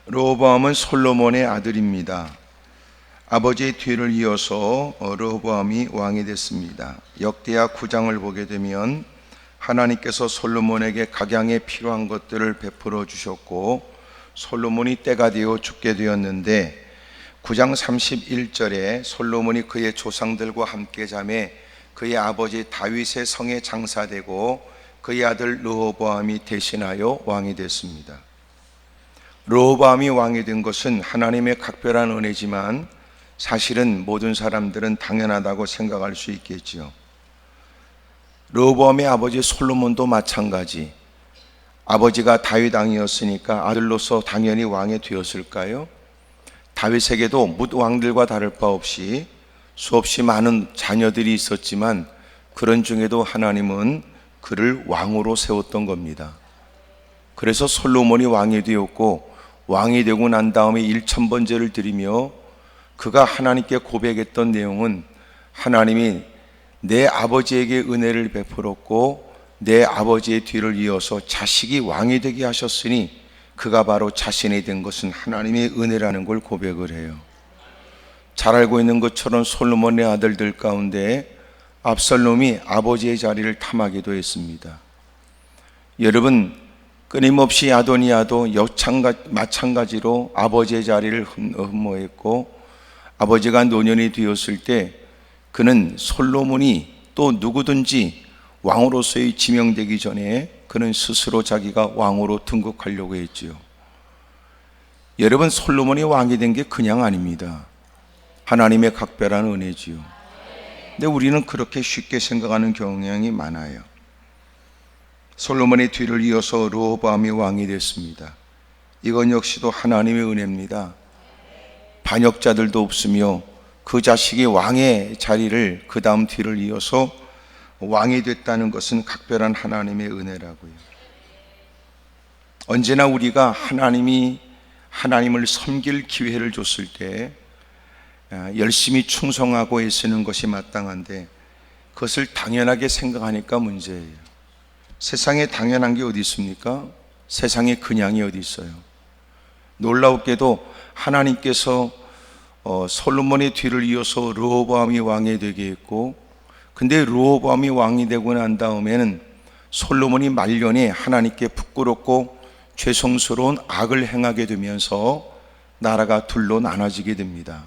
르호보암은 솔로몬의 아들입니다. 아버지의 뒤를 이어서 르호보암이 왕이 됐습니다. 역대하 9장을 보게 되면 하나님께서 솔로몬에게 각양에 필요한 것들을 베풀어 주셨고 솔로몬이 때가 되어 죽게 되었는데 9장 31절에 솔로몬이 그의 조상들과 함께 자매 그의 아버지 다윗의 성에 장사되고 그의 아들 르호보암이 대신하여 왕이 됐습니다. 르호보암이 왕이 된 것은 하나님의 각별한 은혜지만 사실은 모든 사람들은 당연하다고 생각할 수 있겠지요. 르호보암의 아버지 솔로몬도 마찬가지. 아버지가 다윗 왕이었으니까 아들로서 당연히 왕이 되었을까요? 다윗에게도 뭇 왕들과 다를 바 없이 수없이 많은 자녀들이 있었지만 그런 중에도 하나님은 그를 왕으로 세웠던 겁니다. 그래서 솔로몬이 왕이 되었고 왕이 되고 난 다음에 1000번제를 드리며 그가 하나님께 고백했던 내용은 하나님이 내 아버지에게 은혜를 베풀었고 내 아버지의 뒤를 이어서 자식이 왕이 되게 하셨으니 그가 바로 자신이 된 것은 하나님의 은혜라는 걸 고백을 해요. 잘 알고 있는 것처럼 솔로몬의 아들들 가운데 압살롬이 아버지의 자리를 탐하기도 했습니다. 여러분, 끊임없이 아도니아도 마찬가지로 아버지의 자리를 흠모했고 아버지가 노년이 되었을 때 그는 솔로몬이 또 누구든지 왕으로서의 지명되기 전에 그는 스스로 자기가 왕으로 등극하려고 했지요. 여러분, 솔로몬이 왕이 된 게 그냥 아닙니다. 하나님의 각별한 은혜지요. 근데 우리는 그렇게 쉽게 생각하는 경향이 많아요. 솔로몬의 뒤를 이어서 르호보암이 왕이 됐습니다. 이건 역시도 하나님의 은혜입니다. 반역자들도 없으며 그 자식이 왕의 자리를 그 다음 뒤를 이어서 왕이 됐다는 것은 각별한 하나님의 은혜라고요. 언제나 우리가 하나님을 섬길 기회를 줬을 때 열심히 충성하고 애쓰는 것이 마땅한데 그것을 당연하게 생각하니까 문제예요. 세상에 당연한 게 어디 있습니까? 세상에 그냥이 어디 있어요? 놀라웠게도 하나님께서 솔로몬의 뒤를 이어서 르호보암이 왕이 되게 했고 근데 르호보암이 왕이 되고 난 다음에는 솔로몬이 말년에 하나님께 부끄럽고 죄송스러운 악을 행하게 되면서 나라가 둘로 나눠지게 됩니다.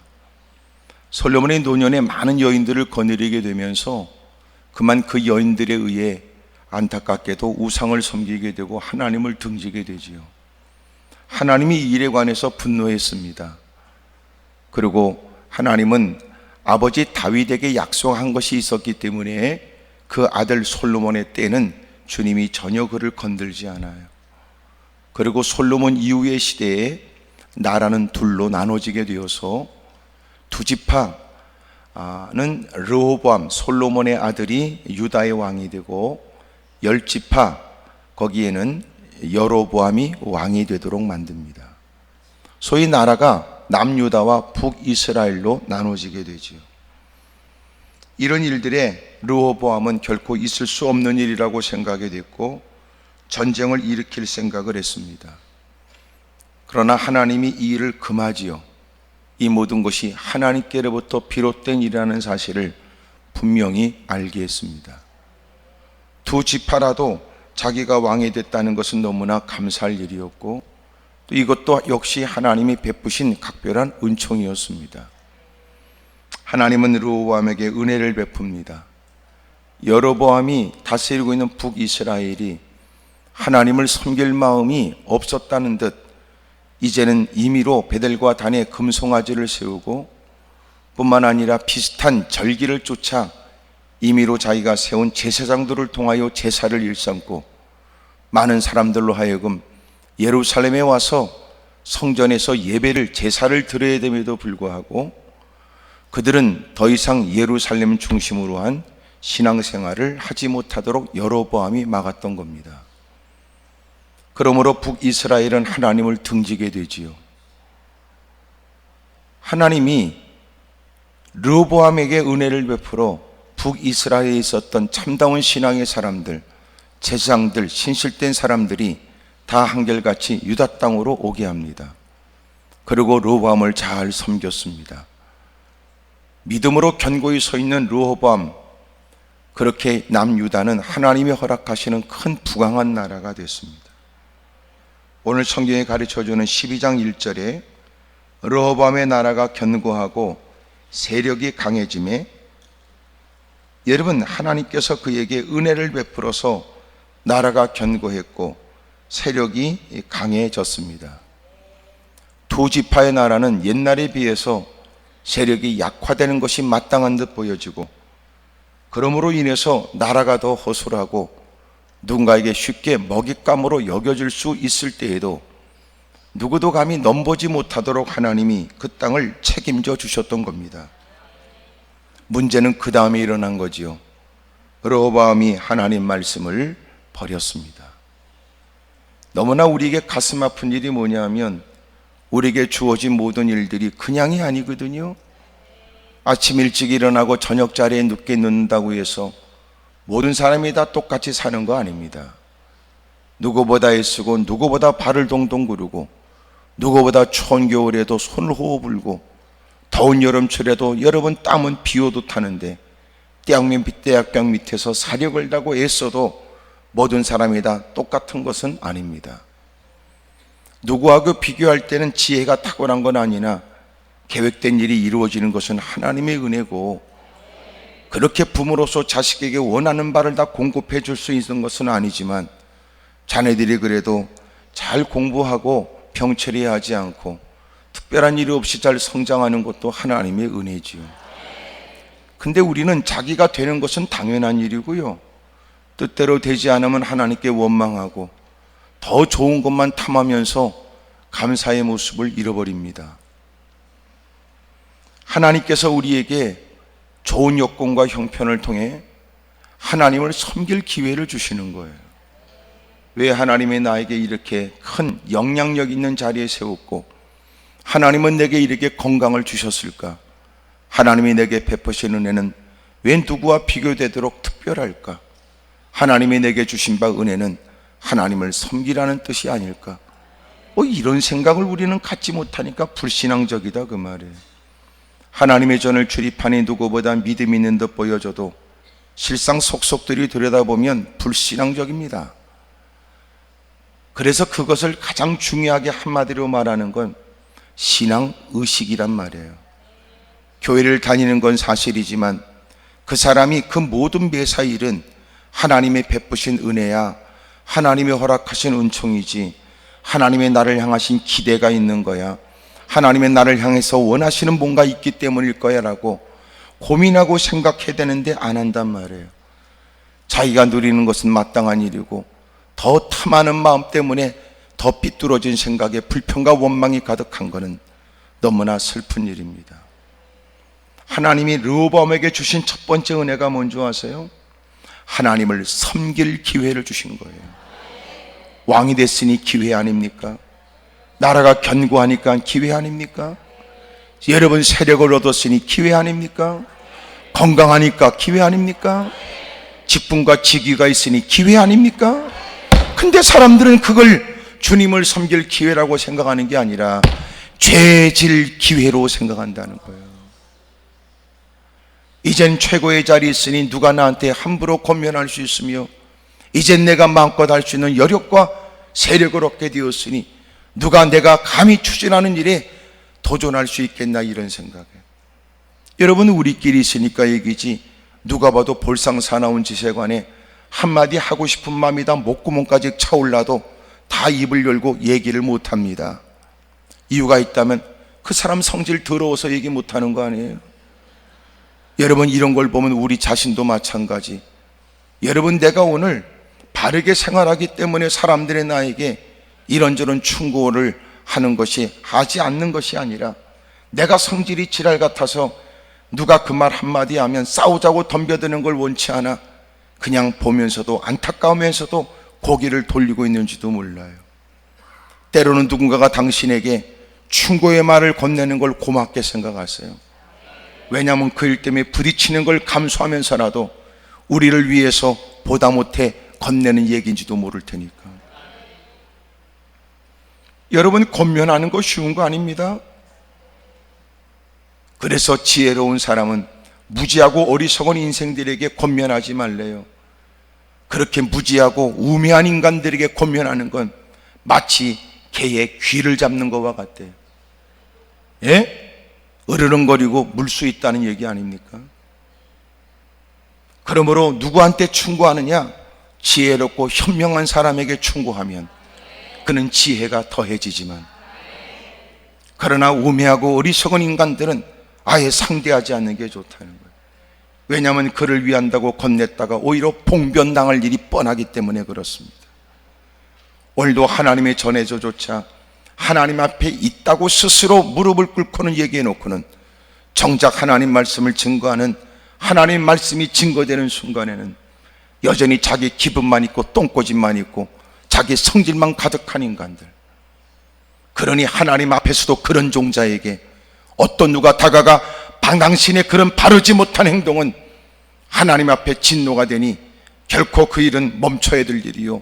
솔로몬의 노년에 많은 여인들을 거느리게 되면서 그만 그 여인들에 의해 안타깝게도 우상을 섬기게 되고 하나님을 등지게 되지요. 하나님이 이 일에 관해서 분노했습니다. 그리고 하나님은 아버지 다윗에게 약속한 것이 있었기 때문에 그 아들 솔로몬의 때는 주님이 전혀 그를 건들지 않아요. 그리고 솔로몬 이후의 시대에 나라는 둘로 나눠지게 되어서 두 지파는 르호보암 솔로몬의 아들이 유다의 왕이 되고 10지파 거기에는 여로보암이 왕이 되도록 만듭니다. 소위 나라가 남유다와 북이스라엘로 나눠지게 되지요. 이런 일들에 르호보암은 결코 있을 수 없는 일이라고 생각이 됐고 전쟁을 일으킬 생각을 했습니다. 그러나 하나님이 이 일을 금하지요. 이 모든 것이 하나님께로부터 비롯된 일이라는 사실을 분명히 알게 했습니다. 두 지파라도 자기가 왕이 됐다는 것은 너무나 감사할 일이었고 또 이것도 역시 하나님이 베푸신 각별한 은총이었습니다. 하나님은 르호보암에게 은혜를 베풉니다. 여로보암이 다스리고 있는 북이스라엘이 하나님을 섬길 마음이 없었다는 듯 이제는 임의로 베델과 단에 금송아지를 세우고 뿐만 아니라 비슷한 절기를 쫓아 임의로 자기가 세운 제사장들을 통하여 제사를 일삼고 많은 사람들로 하여금 예루살렘에 와서 성전에서 예배를 제사를 드려야 됨에도 불구하고 그들은 더 이상 예루살렘 중심으로 한 신앙생활을 하지 못하도록 여로보암이 막았던 겁니다. 그러므로 북이스라엘은 하나님을 등지게 되지요. 하나님이 르호보암에게 은혜를 베풀어 북이스라엘에 있었던 참다운 신앙의 사람들, 제사장들, 신실된 사람들이 다 한결같이 유다 땅으로 오게 합니다. 그리고 르호보암을 잘 섬겼습니다. 믿음으로 견고히 서 있는 르호보암, 그렇게 남유다는 하나님이 허락하시는 큰 부강한 나라가 됐습니다. 오늘 성경에 가르쳐주는 12장 1절에 르호보암의 나라가 견고하고 세력이 강해짐에, 여러분, 하나님께서 그에게 은혜를 베풀어서 나라가 견고했고 세력이 강해졌습니다. 두 지파의 나라는 옛날에 비해서 세력이 약화되는 것이 마땅한 듯 보여지고, 그러므로 인해서 나라가 더 허술하고 누군가에게 쉽게 먹잇감으로 여겨질 수 있을 때에도 누구도 감히 넘보지 못하도록 하나님이 그 땅을 책임져 주셨던 겁니다. 문제는 그 다음에 일어난 거지요. 르호보암이 하나님 말씀을 버렸습니다. 너무나 우리에게 가슴 아픈 일이 뭐냐면, 우리에게 주어진 모든 일들이 그냥이 아니거든요. 아침 일찍 일어나고 저녁 자리에 늦게 눕는다고 해서 모든 사람이 다 똑같이 사는 거 아닙니다. 누구보다 애쓰고 누구보다 발을 동동 구르고 누구보다 추운 겨울에도 손을 호흡 불고 더운 여름철에도 여러분 땀은 비오도 타는데 대학병 밑에서 사력을 다고 애써도 모든 사람이 다 똑같은 것은 아닙니다. 누구하고 비교할 때는 지혜가 탁월한 건 아니나 계획된 일이 이루어지는 것은 하나님의 은혜고, 그렇게 부모로서 자식에게 원하는 바를 다 공급해 줄 수 있는 것은 아니지만 자네들이 그래도 잘 공부하고 병처리하지 않고 특별한 일 없이 잘 성장하는 것도 하나님의 은혜지요. 근데 우리는 자기가 되는 것은 당연한 일이고요, 뜻대로 되지 않으면 하나님께 원망하고 더 좋은 것만 탐하면서 감사의 모습을 잃어버립니다. 하나님께서 우리에게 좋은 여건과 형편을 통해 하나님을 섬길 기회를 주시는 거예요. 왜 하나님이 나에게 이렇게 큰 영향력 있는 자리에 세웠고 하나님은 내게 이렇게 건강을 주셨을까? 하나님이 내게 베푸신 은혜는 왜 누구와 비교되도록 특별할까? 하나님이 내게 주신 바 은혜는 하나님을 섬기라는 뜻이 아닐까? 이런 생각을 우리는 갖지 못하니까 불신앙적이다 그 말이에요. 하나님의 전을 출입하니 누구보다 믿음 있는 듯 보여져도 실상 속속들이 들여다보면 불신앙적입니다. 그래서 그것을 가장 중요하게 한마디로 말하는 건 신앙의식이란 말이에요. 교회를 다니는 건 사실이지만 그 사람이 그 모든 매사일은 하나님의 베푸신 은혜야, 하나님의 허락하신 은총이지, 하나님의 나를 향하신 기대가 있는 거야, 하나님의 나를 향해서 원하시는 뭔가 있기 때문일 거야 라고 고민하고 생각해야 되는데 안 한단 말이에요. 자기가 누리는 것은 마땅한 일이고 더 탐하는 마음 때문에 더 삐뚤어진 생각에 불평과 원망이 가득한 것은 너무나 슬픈 일입니다. 하나님이 르호보암에게 주신 첫 번째 은혜가 뭔지 아세요? 하나님을 섬길 기회를 주신 거예요. 왕이 됐으니 기회 아닙니까? 나라가 견고하니까 기회 아닙니까? 여러분 세력을 얻었으니 기회 아닙니까? 건강하니까 기회 아닙니까? 직분과 직위가 있으니 기회 아닙니까? 근데 사람들은 그걸 주님을 섬길 기회라고 생각하는 게 아니라 죄질 기회로 생각한다는 거예요. 이젠 최고의 자리에 있으니 누가 나한테 함부로 권면할 수 있으며 이젠 내가 마음껏 할 수 있는 여력과 세력을 얻게 되었으니 누가 내가 감히 추진하는 일에 도전할 수 있겠나, 이런 생각에. 여러분, 우리끼리 있으니까 얘기지 누가 봐도 볼상사나운 짓에 관해 한마디 하고 싶은 마음이 다 목구멍까지 차올라도 다 입을 열고 얘기를 못합니다. 이유가 있다면 그 사람 성질 더러워서 얘기 못하는 거 아니에요? 여러분, 이런 걸 보면 우리 자신도 마찬가지. 여러분, 내가 오늘 바르게 생활하기 때문에 사람들의 나에게 이런저런 충고를 하는 것이, 하지 않는 것이 아니라 내가 성질이 지랄 같아서 누가 그 말 한마디 하면 싸우자고 덤벼드는 걸 원치 않아 그냥 보면서도 안타까우면서도 고개를 돌리고 있는지도 몰라요. 때로는 누군가가 당신에게 충고의 말을 건네는 걸 고맙게 생각하세요. 왜냐하면 그 일 때문에 부딪히는 걸 감수하면서라도 우리를 위해서 보다 못해 건네는 얘기인지도 모를 테니까. 여러분, 권면하는 거 쉬운 거 아닙니다. 그래서 지혜로운 사람은 무지하고 어리석은 인생들에게 권면하지 말래요. 그렇게 무지하고 우매한 인간들에게 권면하는 건 마치 개의 귀를 잡는 것과 같대요. 예? 으르렁거리고 물 수 있다는 얘기 아닙니까? 그러므로 누구한테 충고하느냐? 지혜롭고 현명한 사람에게 충고하면 그는 지혜가 더해지지만, 그러나 우매하고 어리석은 인간들은 아예 상대하지 않는 게 좋다는 거예요. 왜냐하면 그를 위한다고 건넸다가 오히려 봉변당할 일이 뻔하기 때문에 그렇습니다. 오늘도 하나님의 전해조조차 하나님 앞에 있다고 스스로 무릎을 꿇고는 얘기해 놓고는 정작 하나님 말씀을 증거하는, 하나님 말씀이 증거되는 순간에는 여전히 자기 기분만 있고 똥꼬집만 있고 자기 성질만 가득한 인간들. 그러니 하나님 앞에서도 그런 종자에게 어떤 누가 다가가 당신의 그런 바르지 못한 행동은 하나님 앞에 진노가 되니 결코 그 일은 멈춰야 될 일이요,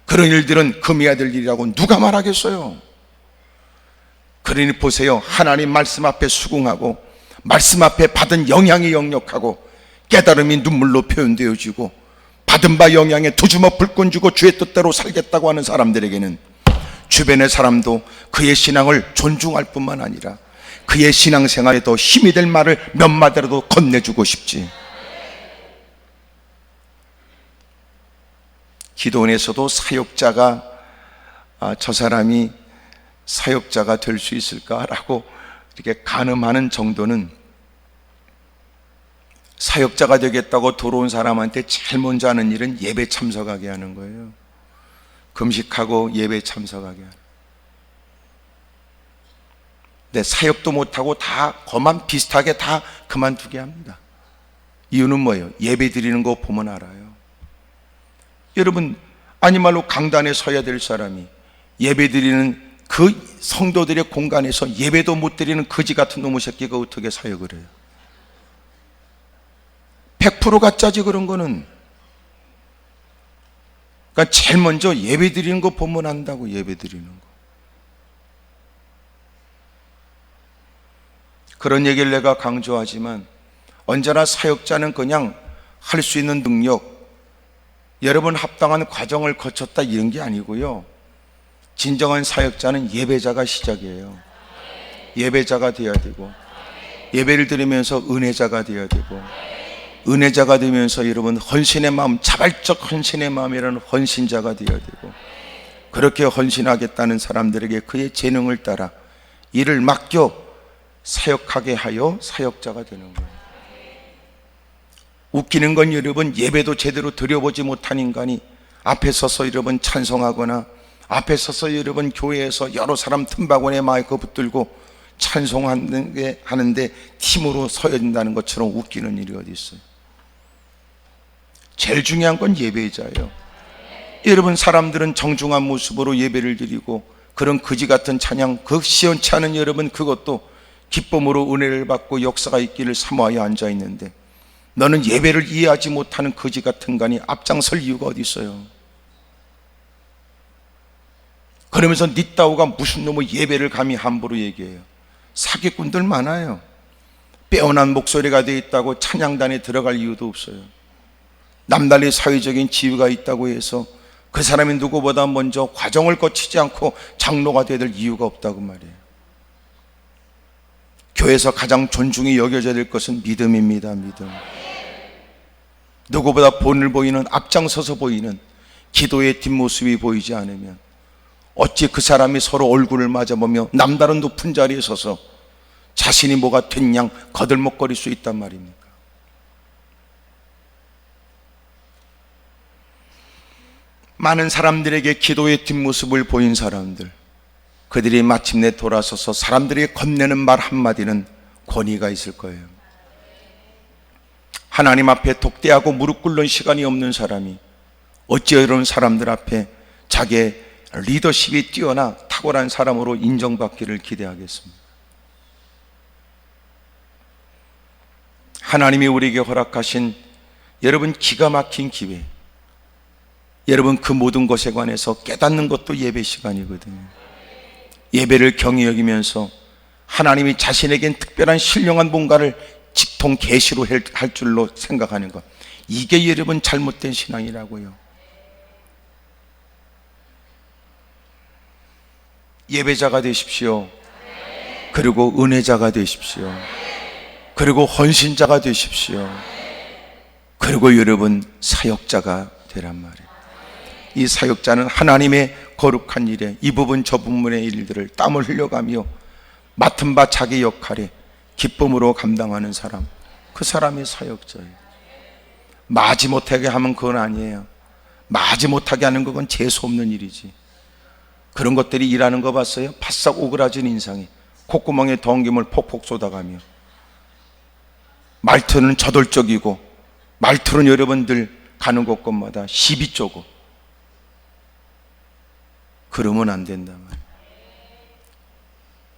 그런 일들은 금해야 될 일이라고 누가 말하겠어요? 그러니 보세요. 하나님 말씀 앞에 수긍하고 말씀 앞에 받은 영향이 역력하고 깨달음이 눈물로 표현되어지고 받은 바 영향에 두 주먹 불끈 주고 주의 뜻대로 살겠다고 하는 사람들에게는 주변의 사람도 그의 신앙을 존중할 뿐만 아니라 그의 신앙생활에 더 힘이 될 말을 몇 마디라도 건네주고 싶지. 기도원에서도 사역자가 저 사람이 사역자가 될 수 있을까라고 이렇게 가늠하는 정도는, 사역자가 되겠다고 들어온 사람한테 제일 먼저 하는 일은 예배 참석하게 하는 거예요. 금식하고 예배 참석하게 하는. 네, 사역도 못하고 다 그만 비슷하게 다 그만두게 합니다. 이유는 뭐예요? 예배 드리는 거 보면 알아요. 여러분, 아니말로 강단에 서야 될 사람이 예배 드리는 그 성도들의 공간에서 예배도 못 드리는 거지 같은 놈의 새끼가 어떻게 사역을 해요? 100% 가짜지 그런 거는. 그러니까 제일 먼저 예배 드리는 거 보면 안다고. 예배 드리는 거. 그런 얘기를 내가 강조하지만 언제나 사역자는 그냥 할 수 있는 능력, 여러분 합당한 과정을 거쳤다 이런 게 아니고요. 진정한 사역자는 예배자가 시작이에요. 예배자가 되어야 되고, 예배를 드리면서 은혜자가 되어야 되고, 은혜자가 되면서 여러분 헌신의 마음, 자발적 헌신의 마음이라는 헌신자가 되어야 되고, 그렇게 헌신하겠다는 사람들에게 그의 재능을 따라 일을 맡겨 사역하게 하여 사역자가 되는 거예요. 웃기는 건 여러분, 예배도 제대로 드려보지 못한 인간이 앞에 서서 여러분 찬송하거나 앞에 서서 여러분 교회에서 여러 사람 틈바구니에 마이크 붙들고 찬송하는데 팀으로 서야 된다는 것처럼 웃기는 일이 어디 있어요? 제일 중요한 건 예배자예요. 여러분, 사람들은 정중한 모습으로 예배를 드리고 그런 거지 같은 찬양, 그 시원치 않은 여러분 그것도 기쁨으로 은혜를 받고 역사가 있기를 사모하여 앉아 있는데, 너는 예배를 이해하지 못하는 거지 같은 간이 앞장설 이유가 어디 있어요? 그러면서 니따오가 무슨 놈의 예배를 감히 함부로 얘기해요. 사기꾼들 많아요. 빼어난 목소리가 되어 있다고 찬양단에 들어갈 이유도 없어요. 남달리 사회적인 지위가 있다고 해서 그 사람이 누구보다 먼저 과정을 거치지 않고 장로가 되어야 될 이유가 없다고 말이에요. 교회에서 가장 존중이 여겨져야 될 것은 믿음입니다. 믿음. 누구보다 본을 보이는, 앞장서서 보이는 기도의 뒷모습이 보이지 않으면 어찌 그 사람이 서로 얼굴을 맞아보며 남다른 높은 자리에 서서 자신이 뭐가 된 양 거들먹거릴 수 있단 말입니까? 많은 사람들에게 기도의 뒷모습을 보인 사람들, 그들이 마침내 돌아서서 사람들이 건네는 말 한마디는 권위가 있을 거예요. 하나님 앞에 독대하고 무릎 꿇는 시간이 없는 사람이 어찌 이런 사람들 앞에 자기의 리더십이 뛰어나 탁월한 사람으로 인정받기를 기대하겠습니다. 하나님이 우리에게 허락하신 여러분 기가 막힌 기회, 여러분 그 모든 것에 관해서 깨닫는 것도 예배 시간이거든요. 예배를 경히 여기면서 하나님이 자신에겐 특별한 신령한 뭔가를 직통 계시로 할 줄로 생각하는 것, 이게 여러분 잘못된 신앙이라고요. 예배자가 되십시오. 그리고 은혜자가 되십시오. 그리고 헌신자가 되십시오. 그리고 여러분 사역자가 되란 말이에요. 이 사역자는 하나님의 거룩한 일에 이 부분 저 부분의 일들을 땀을 흘려가며 맡은 바 자기 역할에 기쁨으로 감당하는 사람, 그 사람이 사역자예요. 마지못하게 하면 그건 아니에요. 마지못하게 하는 그건 재수없는 일이지. 그런 것들이 일하는 거 봤어요? 바싹 오그라진 인상이 콧구멍에 덩김을 폭폭 쏟아가며, 말투는 저돌적이고, 말투는 여러분들 가는 곳곳마다 시비 쪼고, 그러면 안 된단 말이에요.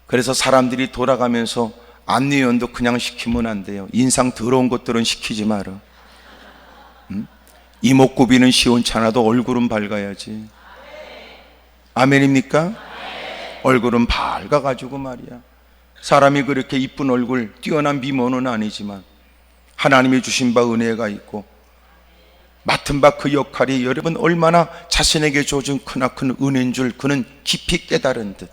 그래서 사람들이 돌아가면서 안내위원도 그냥 시키면 안 돼요. 인상 더러운 것들은 시키지 마라. 이목구비는 시원찮아도 얼굴은 밝아야지. 아멘입니까? 얼굴은 밝아가지고 말이야. 사람이 그렇게 이쁜 얼굴, 뛰어난 미모는 아니지만 하나님이 주신 바 은혜가 있고 맡은 바 그 역할이 여러분 얼마나 자신에게 주어진 크나큰 은혜인 줄 그는 깊이 깨달은 듯,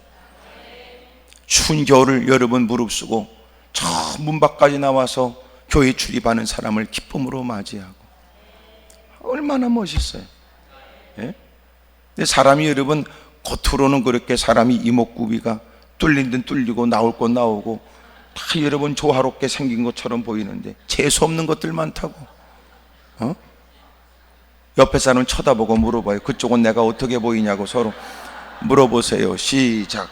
추운 겨울을 여러분 무릅쓰고 저 문 밖까지 나와서 교회 출입하는 사람을 기쁨으로 맞이하고, 얼마나 멋있어요. 예? 근데 사람이 여러분 겉으로는 그렇게 사람이 이목구비가 뚫린 듯 뚫리고 나올 것 나오고 다 여러분 조화롭게 생긴 것처럼 보이는데 재수없는 것들 많다고. 옆에 사람 쳐다보고 물어봐요. 그쪽은 내가 어떻게 보이냐고 서로 물어보세요. 시작.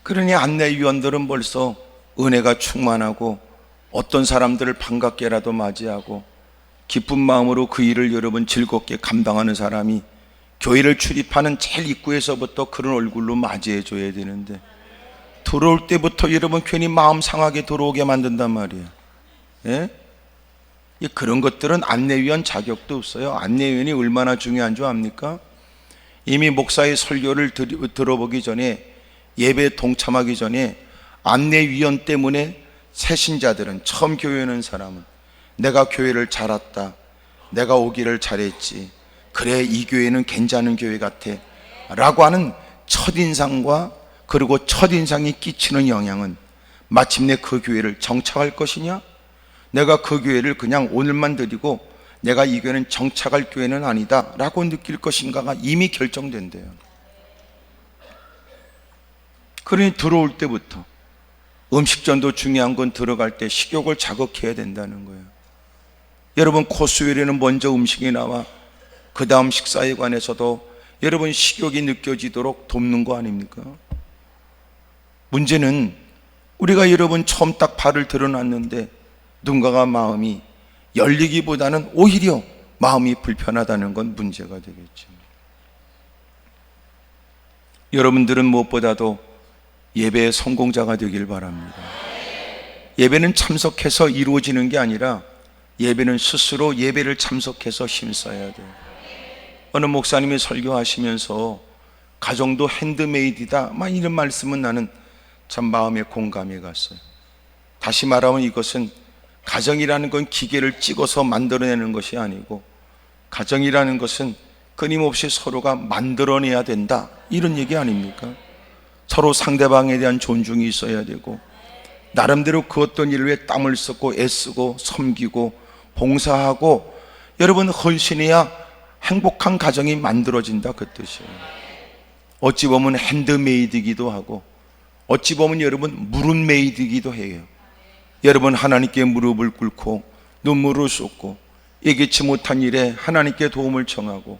그러니 안내위원들은 벌써 은혜가 충만하고 어떤 사람들을 반갑게라도 맞이하고 기쁜 마음으로 그 일을 여러분 즐겁게 감당하는 사람이 교회를 출입하는 제일 입구에서부터 그런 얼굴로 맞이해 줘야 되는데, 들어올 때부터 여러분 괜히 마음 상하게 들어오게 만든단 말이에요. 예? 그런 것들은 안내위원 자격도 없어요. 안내위원이 얼마나 중요한 줄 압니까? 이미 목사의 설교를 들어보기 전에, 예배에 동참하기 전에 안내위원 때문에 새신자들은, 처음 교회 오는 사람은 내가 교회를 잘 왔다, 내가 오기를 잘했지, 그래 이 교회는 괜찮은 교회 같아 라고 하는 첫인상과, 그리고 첫인상이 끼치는 영향은 마침내 그 교회를 정착할 것이냐, 내가 그 교회를 그냥 오늘만 드리고 내가 이 교회는 정착할 교회는 아니다 라고 느낄 것인가가 이미 결정된대요. 그러니 들어올 때부터 음식전도 중요한 건 들어갈 때 식욕을 자극해야 된다는 거예요. 여러분 코스 요리는 먼저 음식이 나와 그 다음 식사에 관해서도 여러분 식욕이 느껴지도록 돕는 거 아닙니까? 문제는 우리가 여러분 처음 딱 발을 들어놨는데 누군가가 마음이 열리기보다는 오히려 마음이 불편하다는 건 문제가 되겠죠. 여러분들은 무엇보다도 예배의 성공자가 되길 바랍니다. 예배는 참석해서 이루어지는 게 아니라 예배는 스스로 예배를 참석해서 힘써야 돼요. 어느 목사님이 설교하시면서 가정도 핸드메이드다 막 이런 말씀은 나는 참 마음에 공감이 갔어요. 다시 말하면 이것은 가정이라는 건 기계를 찍어서 만들어내는 것이 아니고, 가정이라는 것은 끊임없이 서로가 만들어내야 된다, 이런 얘기 아닙니까? 서로 상대방에 대한 존중이 있어야 되고, 나름대로 그 어떤 일을 위해 땀을 쏟고 애쓰고 섬기고 봉사하고 여러분 헌신해야 행복한 가정이 만들어진다, 그 뜻이에요. 어찌 보면 핸드메이드이기도 하고 어찌 보면 여러분 무릇메이드이기도 해요. 여러분 하나님께 무릎을 꿇고 눈물을 쏟고 예기치 못한 일에 하나님께 도움을 청하고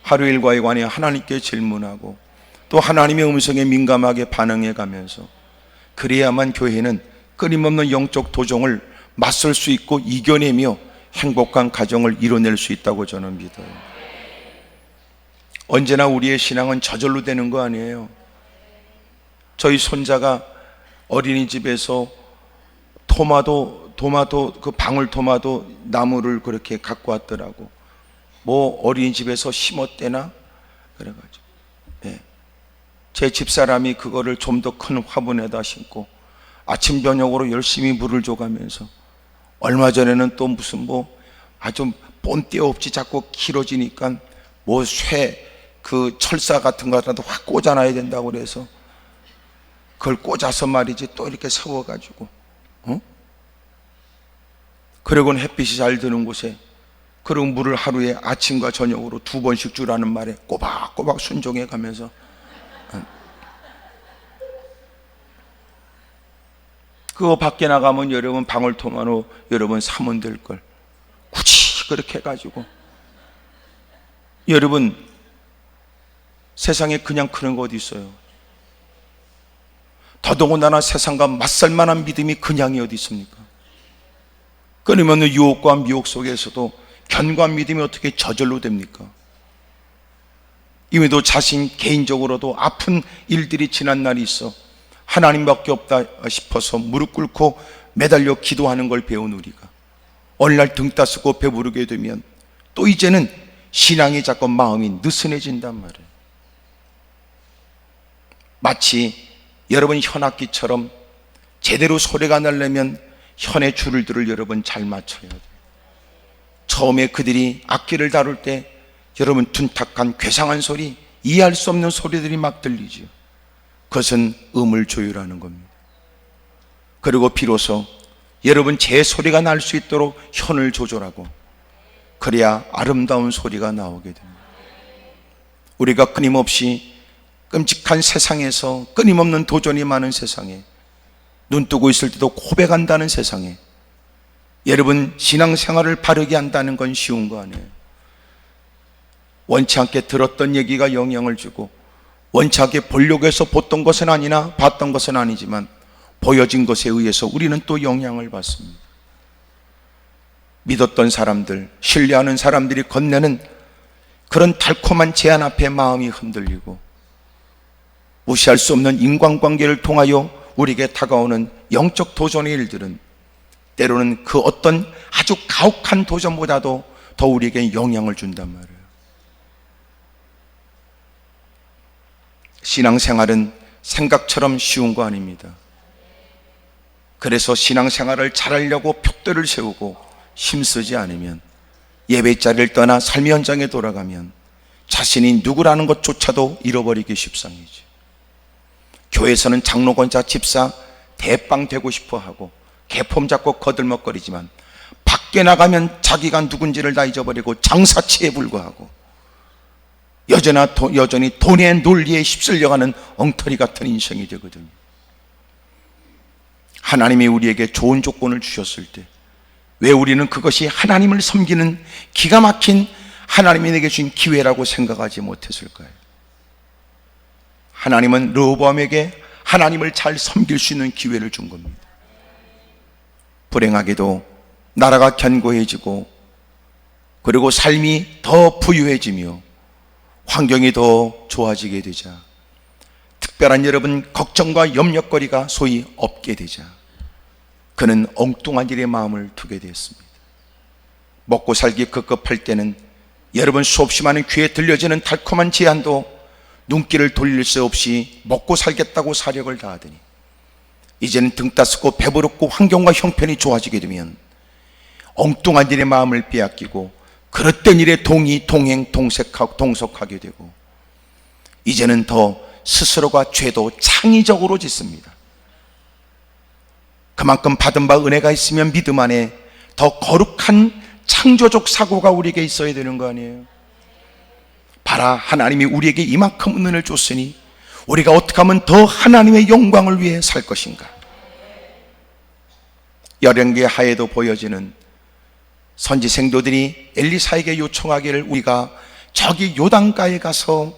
하루 일과에 관해 하나님께 질문하고 또 하나님의 음성에 민감하게 반응해 가면서, 그래야만 교회는 끊임없는 영적 도전을 맞설 수 있고 이겨내며 행복한 가정을 이뤄낼 수 있다고 저는 믿어요. 언제나 우리의 신앙은 저절로 되는 거 아니에요. 저희 손자가 어린이집에서 토마토 토마토, 그 방울토마토 나무를 그렇게 갖고 왔더라고. 뭐 어린이집에서 심었대나 그래가지고, 예. 제 집사람이 그거를 좀 더 큰 화분에다 심고 아침 저녁으로 열심히 물을 줘가면서, 얼마 전에는 또 무슨 뭐 아주 본때 없이 자꾸 길어지니까 뭐 그 철사 같은 거라도 확 꽂아놔야 된다고 그래서 그걸 꽂아서 말이지 또 이렇게 세워가지고, 그러고는 햇빛이 잘 드는 곳에 그런 물을 하루에 아침과 저녁으로 2번씩 주라는 말에 꼬박꼬박 순종해 가면서, 그거 밖에 나가면 여러분 방울토마토 여러분 사면 될 걸 굳이 그렇게 해가지고, 여러분 세상에 그냥 크는 거 어디 있어요? 더더군다나 세상과 맞설만한 믿음이 그냥이 어디 있습니까? 끊임없는 유혹과 미혹 속에서도 견고한 믿음이 어떻게 저절로 됩니까? 이미도 자신 개인적으로도 아픈 일들이 지난 날이 있어 하나님밖에 없다 싶어서 무릎 꿇고 매달려 기도하는 걸 배운 우리가 어느 날 등 따스고 배부르게 되면 또 이제는 신앙이 자꾸 마음이 느슨해진단 말이에요. 마치 여러분 현악기처럼 제대로 소리가 나려면 현의 줄들을 여러분 잘 맞춰야 돼요. 처음에 그들이 악기를 다룰 때 여러분 둔탁한 괴상한 소리, 이해할 수 없는 소리들이 막 들리죠. 그것은 음을 조율하는 겁니다. 그리고 비로소 여러분 제 소리가 날 수 있도록 현을 조절하고, 그래야 아름다운 소리가 나오게 됩니다. 우리가 끊임없이 끔찍한 세상에서, 끊임없는 도전이 많은 세상에, 눈 뜨고 있을 때도 고백한다는 세상에 여러분 신앙생활을 바르게 한다는 건 쉬운 거 아니에요. 원치 않게 들었던 얘기가 영향을 주고, 원치 않게 보려고 해서 봤던 것은 아니나 봤던 것은 아니지만 보여진 것에 의해서 우리는 또 영향을 받습니다. 믿었던 사람들, 신뢰하는 사람들이 건네는 그런 달콤한 제안 앞에 마음이 흔들리고, 무시할 수 없는 인간관계를 통하여 우리에게 다가오는 영적 도전의 일들은 때로는 그 어떤 아주 가혹한 도전보다도 더 우리에게 영향을 준단 말이에요. 신앙생활은 생각처럼 쉬운 거 아닙니다. 그래서 신앙생활을 잘하려고 표대를 세우고 힘쓰지 않으면, 예배 자리를 떠나 삶의 현장에 돌아가면 자신이 누구라는 것조차도 잃어버리기 십상이죠. 교회에서는 장로권자 집사 대빵 되고 싶어 하고 개폼 잡고 거들먹거리지만 밖에 나가면 자기가 누군지를 다 잊어버리고 장사치에 불과하고 여전히 돈의 논리에 휩쓸려가는 엉터리 같은 인생이 되거든요. 하나님이 우리에게 좋은 조건을 주셨을 때 왜 우리는 그것이 하나님을 섬기는 기가 막힌 하나님이 내게 주신 기회라고 생각하지 못했을까요? 하나님은 르호보암에게 하나님을 잘 섬길 수 있는 기회를 준 겁니다. 불행하게도 나라가 견고해지고, 그리고 삶이 더 부유해지며 환경이 더 좋아지게 되자, 특별한 여러분 걱정과 염려거리가 소위 없게 되자 그는 엉뚱한 일에 마음을 두게 되었습니다. 먹고 살기 급급할 때는 여러분 수없이 많은 귀에 들려지는 달콤한 제안도 눈길을 돌릴 수 없이 먹고 살겠다고 사력을 다하더니 이제는 등 따스고 배부르고 환경과 형편이 좋아지게 되면 엉뚱한 일에 마음을 빼앗기고 그릇된 일에 동행 동석하게 되고, 이제는 더 스스로가 죄도 창의적으로 짓습니다. 그만큼 받은 바 은혜가 있으면 믿음 안에 더 거룩한 창조적 사고가 우리에게 있어야 되는 거 아니에요? 봐라, 하나님이 우리에게 이만큼 은혜를 줬으니 우리가 어떻게 하면 더 하나님의 영광을 위해 살 것인가? 열왕기 하에도 보여지는 선지 생도들이 엘리사에게 요청하기를, 우리가 저기 요단가에 가서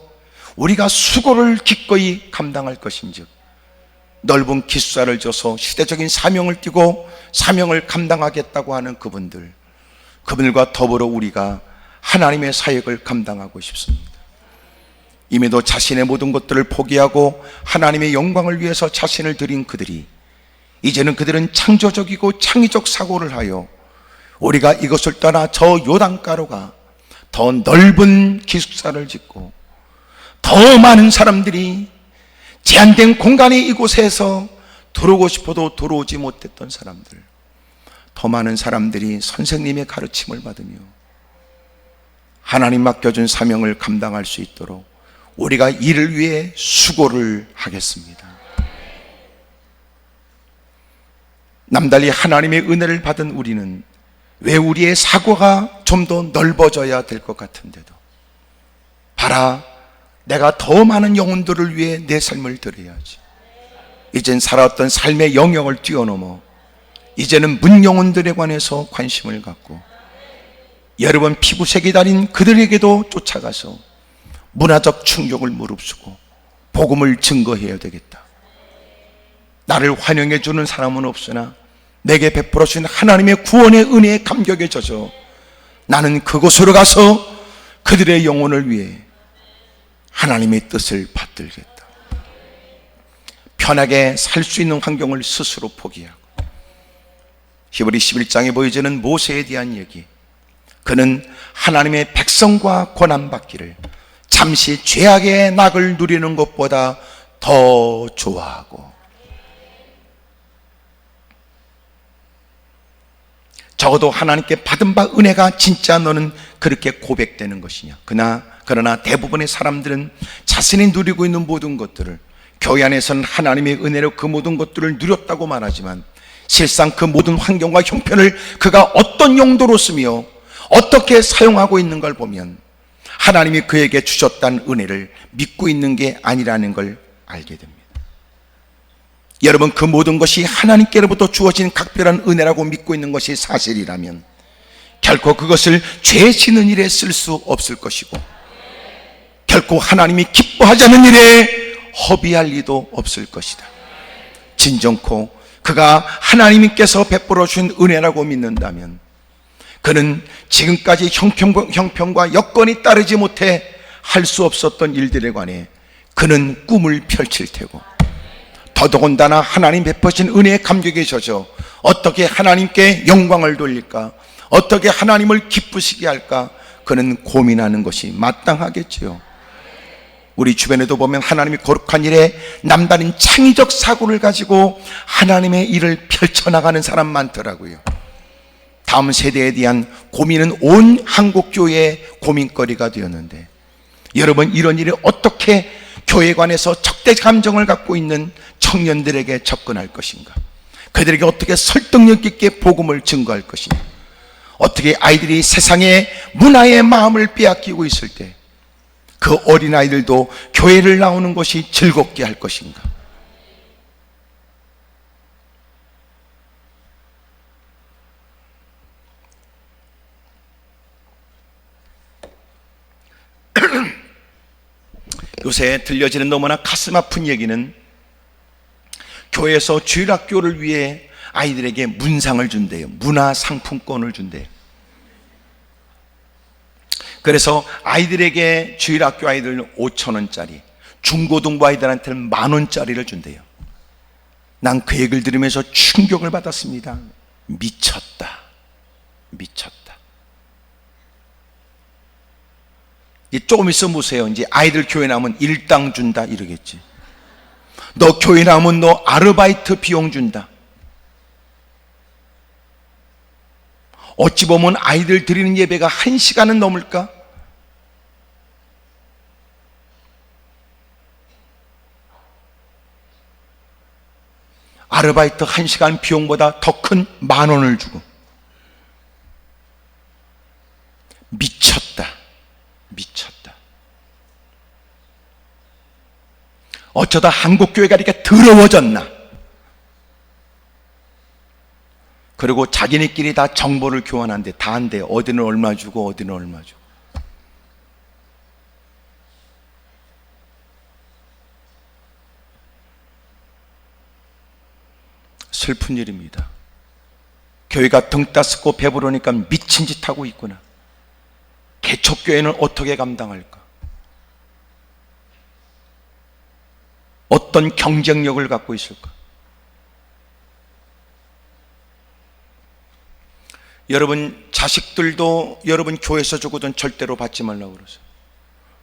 우리가 수고를 기꺼이 감당할 것인즉 넓은 기숙사를 줘서 시대적인 사명을 띠고 사명을 감당하겠다고 하는 그분들과 더불어 우리가 하나님의 사역을 감당하고 싶습니다. 이미도 자신의 모든 것들을 포기하고 하나님의 영광을 위해서 자신을 드린 그들이 이제는 그들은 창조적이고 창의적 사고를 하여 우리가 이것을 떠나 저 요단가로 가 더 넓은 기숙사를 짓고 더 많은 사람들이 제한된 공간의 이곳에서 들어오고 싶어도 들어오지 못했던 사람들, 더 많은 사람들이 선생님의 가르침을 받으며 하나님 맡겨준 사명을 감당할 수 있도록 우리가 이를 위해 수고를 하겠습니다. 남달리 하나님의 은혜를 받은 우리는 왜 우리의 사고가 좀 더 넓어져야 될 것 같은데도, 봐라, 내가 더 많은 영혼들을 위해 내 삶을 드려야지. 이젠 살아왔던 삶의 영역을 뛰어넘어 이제는 문영혼들에 관해서 관심을 갖고 여러 번 피부색이 달인 그들에게도 쫓아가서 문화적 충격을 무릅쓰고 복음을 증거해야 되겠다. 나를 환영해 주는 사람은 없으나 내게 베풀어 주신 하나님의 구원의 은혜에 감격에 젖어 나는 그곳으로 가서 그들의 영혼을 위해 하나님의 뜻을 받들겠다. 편하게 살 수 있는 환경을 스스로 포기하고, 히브리 11장에 보여지는 모세에 대한 얘기, 그는 하나님의 백성과 고난받기를 잠시 죄악의 낙을 누리는 것보다 더 좋아하고, 적어도 하나님께 받은 바 은혜가 진짜 너는 그렇게 고백되는 것이냐. 그러나 대부분의 사람들은 자신이 누리고 있는 모든 것들을, 교회 안에서는 하나님의 은혜로 그 모든 것들을 누렸다고 말하지만 실상 그 모든 환경과 형편을 그가 어떤 용도로 쓰며 어떻게 사용하고 있는 걸 보면 하나님이 그에게 주셨다는 은혜를 믿고 있는 게 아니라는 걸 알게 됩니다. 여러분, 그 모든 것이 하나님께로부터 주어진 각별한 은혜라고 믿고 있는 것이 사실이라면 결코 그것을 죄 지는 일에 쓸 수 없을 것이고, 결코 하나님이 기뻐하지 않는 일에 허비할 리도 없을 것이다. 진정코 그가 하나님께서 베풀어 주신 은혜라고 믿는다면 그는 지금까지 형편과 여건이 따르지 못해 할 수 없었던 일들에 관해 그는 꿈을 펼칠 테고, 더더군다나 하나님 베푸신 은혜의 감격에 젖어 어떻게 하나님께 영광을 돌릴까, 어떻게 하나님을 기쁘시게 할까, 그는 고민하는 것이 마땅하겠지요. 우리 주변에도 보면 하나님이 거룩한 일에 남다른 창의적 사고를 가지고 하나님의 일을 펼쳐나가는 사람 많더라고요. 다음 세대에 대한 고민은 온 한국교회의 고민거리가 되었는데, 여러분, 이런 일에 어떻게 교회 관에서 적대 감정을 갖고 있는 청년들에게 접근할 것인가, 그들에게 어떻게 설득력 있게 복음을 증거할 것인가, 어떻게 아이들이 세상의 문화의 마음을 빼앗기고 있을 때 그 어린아이들도 교회를 나오는 것이 즐겁게 할 것인가. 요새 들려지는 너무나 가슴 아픈 얘기는 교회에서 주일학교를 위해 아이들에게 문상을 준대요. 문화상품권을 준대요. 그래서 아이들에게, 주일학교 아이들은 5,000원짜리, 중고등부 아이들한테는 10,000원짜리를 준대요. 난 그 얘기를 들으면서 충격을 받았습니다. 미쳤다. 이제 조금 있어 보세요. 이제 아이들 교회 나오면 일당 준다 이러겠지. 너 교회 나오면 너 아르바이트 비용 준다. 어찌 보면 아이들 드리는 예배가 1시간은 넘을까? 아르바이트 1시간 비용보다 더 큰 10,000원을 주고. 미쳤다. 어쩌다 한국교회가 이렇게 더러워졌나? 그리고 자기네끼리 다 정보를 교환한대. 다 한대. 어디는 얼마 주고 어디는 얼마 주고. 슬픈 일입니다. 교회가 등 따스고 배부르니까 미친 짓 하고 있구나. 개척교회는 어떻게 감당할까? 어떤 경쟁력을 갖고 있을까? 여러분 자식들도 여러분 교회에서 주거든 절대로 받지 말라고 그러세요.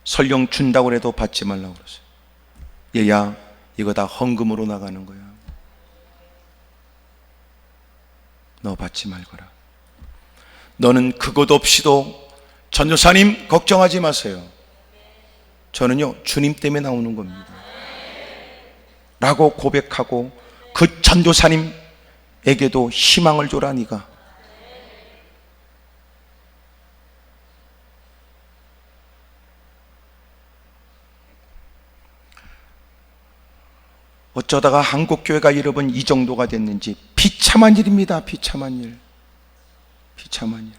설령 준다고 해도 받지 말라고 그러세요. 얘야, 이거 다 헌금으로 나가는 거야. 너 받지 말거라. 너는 그것 없이도 전도사님 걱정하지 마세요. 저는요 주님 때문에 나오는 겁니다 라고 고백하고 그 전도사님에게도 희망을 줘라. 네가 어쩌다가 한국교회가 여러분 이 정도가 됐는지 비참한 일입니다. 비참한 일. 비참한 일.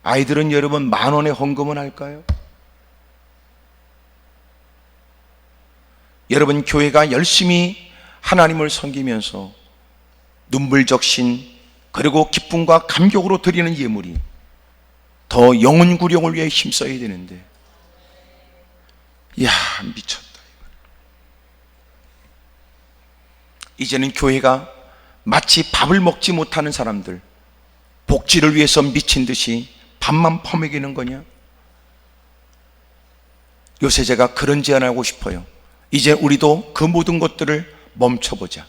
아이들은 여러분 10,000원의 헌금은 할까요? 여러분 교회가 열심히 하나님을 섬기면서 눈물 적신 그리고 기쁨과 감격으로 드리는 예물이 더 영혼 구령을 위해 힘써야 되는데, 이야 미쳤다. 이제는 교회가 마치 밥을 먹지 못하는 사람들, 복지를 위해서 미친 듯이 밥만 퍼먹이는 거냐? 요새 제가 그런 제안을 하고 싶어요. 이제 우리도 그 모든 것들을 멈춰보자.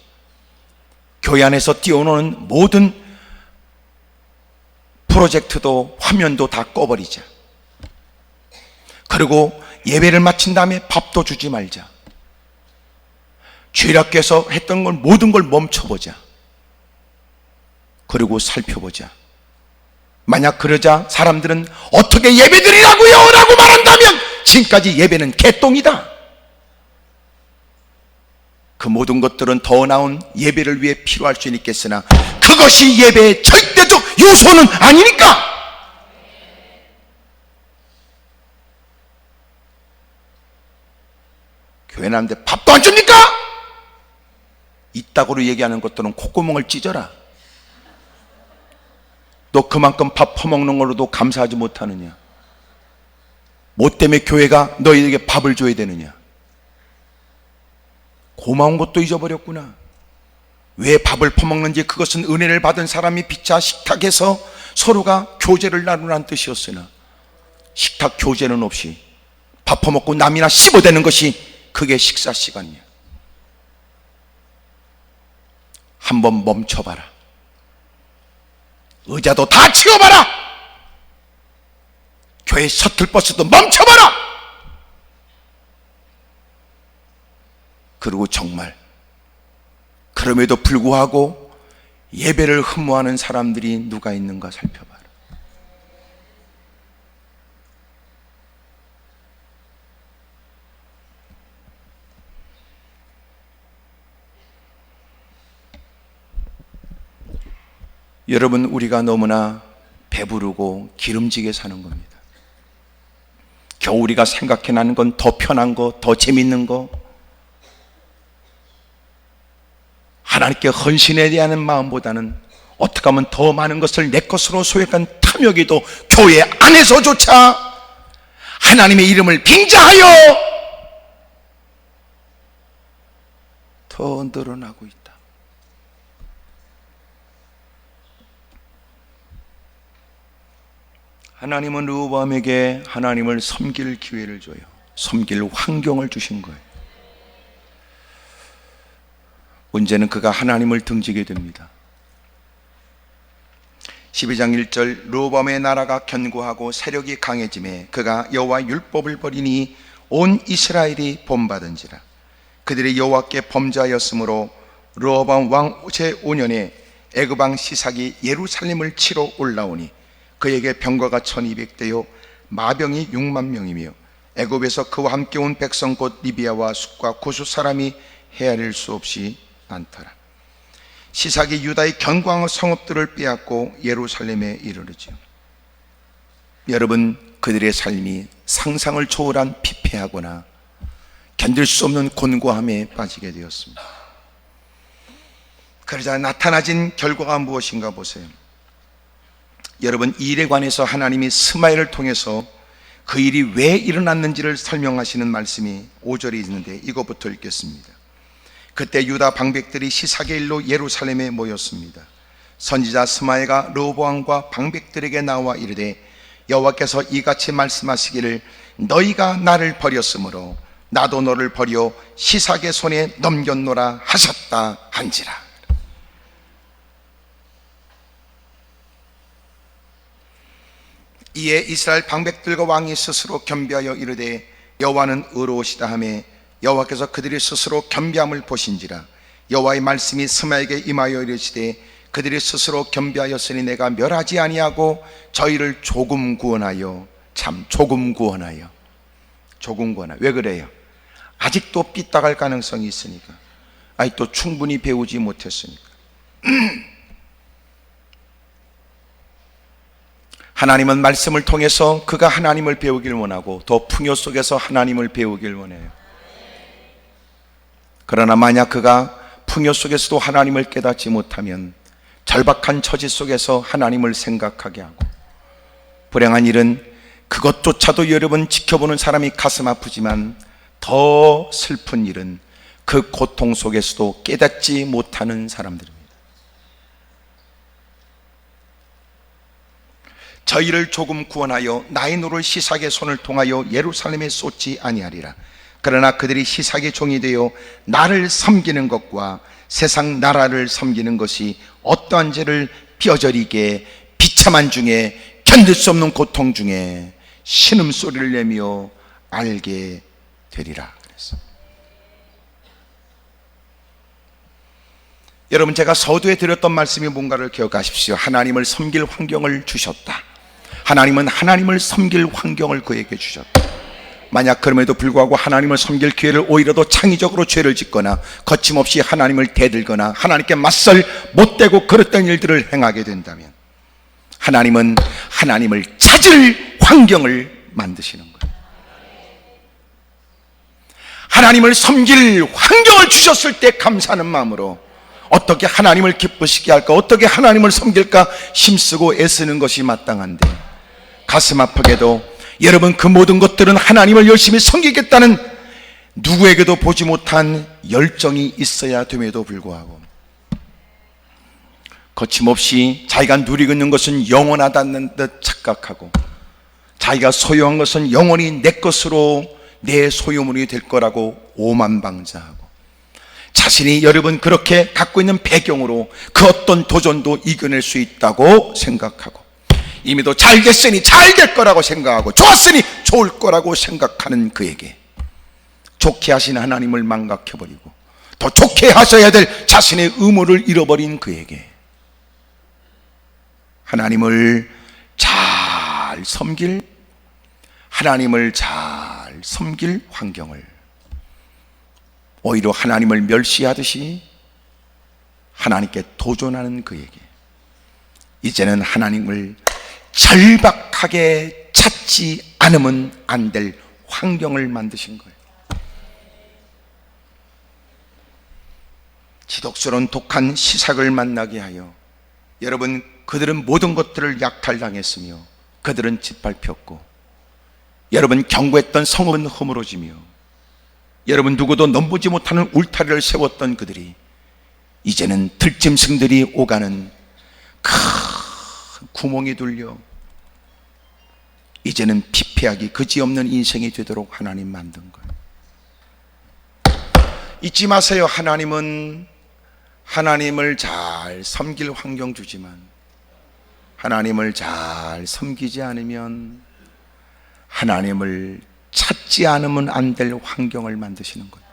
교회 안에서 띄워놓은 모든 프로젝트도 화면도 다 꺼버리자. 그리고 예배를 마친 다음에 밥도 주지 말자. 주일학교에서 했던 걸 모든 걸 멈춰보자. 그리고 살펴보자. 만약 그러자 사람들은 어떻게 예배드리라고요? 라고 말한다면 지금까지 예배는 개똥이다. 그 모든 것들은 더 나은 예배를 위해 필요할 수 있겠으나 그것이 예배의 절대적 요소는 아니니까. 교회 나는데 밥도 안 줍니까? 이따구로 얘기하는 것들은 콧구멍을 찢어라. 너 그만큼 밥 퍼먹는 걸로도 감사하지 못하느냐? 뭐 때문에 교회가 너희에게 밥을 줘야 되느냐? 고마운 것도 잊어버렸구나. 왜 밥을 퍼먹는지, 그것은 은혜를 받은 사람이 피차 식탁에서 서로가 교제를 나누라는 뜻이었으나 식탁 교제는 없이 밥 퍼먹고 남이나 씹어대는 것이 그게 식사 시간이야. 한번 멈춰봐라. 의자도 다 치워봐라. 교회 셔틀버스도 멈춰봐라. 그리고 정말 그럼에도 불구하고 예배를 흠모하는 사람들이 누가 있는가 살펴봐라. 여러분, 우리가 너무나 배부르고 기름지게 사는 겁니다. 겨우 우리가 생각해나는 건 더 편한 거, 더 재밌는 거, 하나님께 헌신해야 하는 마음보다는 어떻게 하면 더 많은 것을 내 것으로 소유한 탐욕에도 교회 안에서조차 하나님의 이름을 빙자하여 더 늘어나고 있다. 하나님은 르호보암에게 하나님을 섬길 기회를 줘요. 섬길 환경을 주신 거예요. 문제는 그가 하나님을 등지게 됩니다. 12장 1절, 르호보암의 나라가 견고하고 세력이 강해짐에 그가 여호와 율법을 버리니 온 이스라엘이 본받은지라. 그들이 여호와께 범죄하였으므로 르호보암 왕 제5년에 애굽 왕 시삭이 예루살렘을 치러 올라오니 그에게 병거가 1200대요 마병이 6만 명이며 애굽에서 그와 함께 온 백성 곧 리비아와 숫과 구수 사람이 헤아릴 수 없이 많더라. 시삭이 유다의 견고한 성읍들을 빼앗고 예루살렘에 이르르지요. 여러분, 그들의 삶이 상상을 초월한 피폐하거나 견딜 수 없는 곤고함에 빠지게 되었습니다. 그러자 나타나진 결과가 무엇인가 보세요. 여러분, 이 일에 관해서 하나님이 스마엘을 통해서 그 일이 왜 일어났는지를 설명하시는 말씀이 5절에 있는데 이것부터 읽겠습니다. 그때 유다 방백들이 시삭의 일로 예루살렘에 모였습니다. 선지자 스마야가 르호보암과 방백들에게 나와 이르되 여호와께서 이같이 말씀하시기를 너희가 나를 버렸으므로 나도 너를 버려 시삭의 손에 넘겼노라 하셨다 한지라. 이에 이스라엘 방백들과 왕이 스스로 겸비하여 이르되 여호와는 의로우시다 하매 여호와께서 그들이 스스로 겸비함을 보신지라. 여호와의 말씀이 스마야에게 임하여 이르시되 그들이 스스로 겸비하였으니 내가 멸하지 아니하고 저희를 조금 구원하여, 참 조금 구원하여, 왜 그래요? 아직도 삐딱할 가능성이 있으니까, 아직도 충분히 배우지 못했으니까. 하나님은 말씀을 통해서 그가 하나님을 배우길 원하고 더 풍요 속에서 하나님을 배우길 원해요. 그러나 만약 그가 풍요 속에서도 하나님을 깨닫지 못하면 절박한 처지 속에서 하나님을 생각하게 하고, 불행한 일은 그것조차도 여러분 지켜보는 사람이 가슴 아프지만 더 슬픈 일은 그 고통 속에서도 깨닫지 못하는 사람들입니다. 저희를 조금 구원하여 나의 노를 시삭의 손을 통하여 예루살렘에 쏟지 아니하리라. 그러나 그들이 시삭의 종이 되어 나를 섬기는 것과 세상 나라를 섬기는 것이 어떠한 죄를 뼈저리게 비참한 중에 견딜 수 없는 고통 중에 신음소리를 내며 알게 되리라. 그래서 여러분, 제가 서두에 드렸던 말씀이 뭔가를 기억하십시오. 하나님을 섬길 환경을 주셨다. 하나님은 하나님을 섬길 환경을 그에게 주셨다. 만약 그럼에도 불구하고 하나님을 섬길 기회를 오히려 더 창의적으로 죄를 짓거나 거침없이 하나님을 대들거나 하나님께 맞설 못되고 그릇된 일들을 행하게 된다면 하나님은 하나님을 찾을 환경을 만드시는 거예요. 하나님을 섬길 환경을 주셨을 때 감사하는 마음으로 어떻게 하나님을 기쁘시게 할까, 어떻게 하나님을 섬길까 힘쓰고 애쓰는 것이 마땅한데, 가슴 아프게도 여러분 그 모든 것들은 하나님을 열심히 섬기겠다는 누구에게도 보지 못한 열정이 있어야 됨에도 불구하고 거침없이 자기가 누리고 있는 것은 영원하다는 듯 착각하고 자기가 소유한 것은 영원히 내 것으로 내 소유물이 될 거라고 오만방자하고 자신이 여러분 그렇게 갖고 있는 배경으로 그 어떤 도전도 이겨낼 수 있다고 생각하고 이미도 잘 됐으니 잘 될 거라고 생각하고 좋았으니 좋을 거라고 생각하는 그에게 좋게 하신 하나님을 망각해버리고 더 좋게 하셔야 될 자신의 의무를 잃어버린 그에게 하나님을 잘 섬길 환경을 오히려 하나님을 멸시하듯이 하나님께 도전하는 그에게 이제는 하나님을 절박하게 찾지 않으면 안 될 환경을 만드신 거예요. 지독스러운 독한 시삭을 만나게 하여 여러분 그들은 모든 것들을 약탈당했으며 그들은 짓밟혔고 여러분 경고했던 성읍은 허물어지며 여러분 누구도 넘보지 못하는 울타리를 세웠던 그들이 이제는 들짐승들이 오가는 큰 구멍이 뚫려 이제는 피폐하기 그지없는 인생이 되도록 하나님 만든 거예요. 잊지 마세요. 하나님은 하나님을 잘 섬길 환경 주지만 하나님을 잘 섬기지 않으면 하나님을 찾지 않으면 안 될 환경을 만드시는 거예요.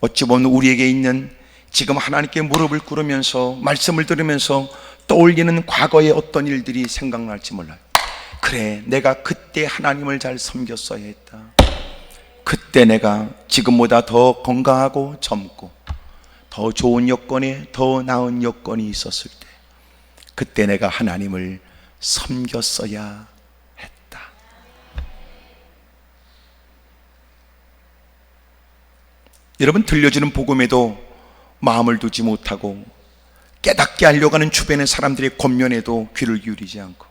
어찌 보면 우리에게 있는 지금 하나님께 무릎을 꿇으면서 말씀을 들으면서 떠올리는 과거의 어떤 일들이 생각날지 몰라요. 그래, 내가 그때 하나님을 잘 섬겼어야 했다. 그때 내가 지금보다 더 건강하고 젊고 더 좋은 여건에 더 나은 여건이 있었을 때 그때 내가 하나님을 섬겼어야 했다. 여러분 들려주는 복음에도 마음을 두지 못하고 깨닫게 하려고 하는 주변의 사람들의 권면에도 귀를 기울이지 않고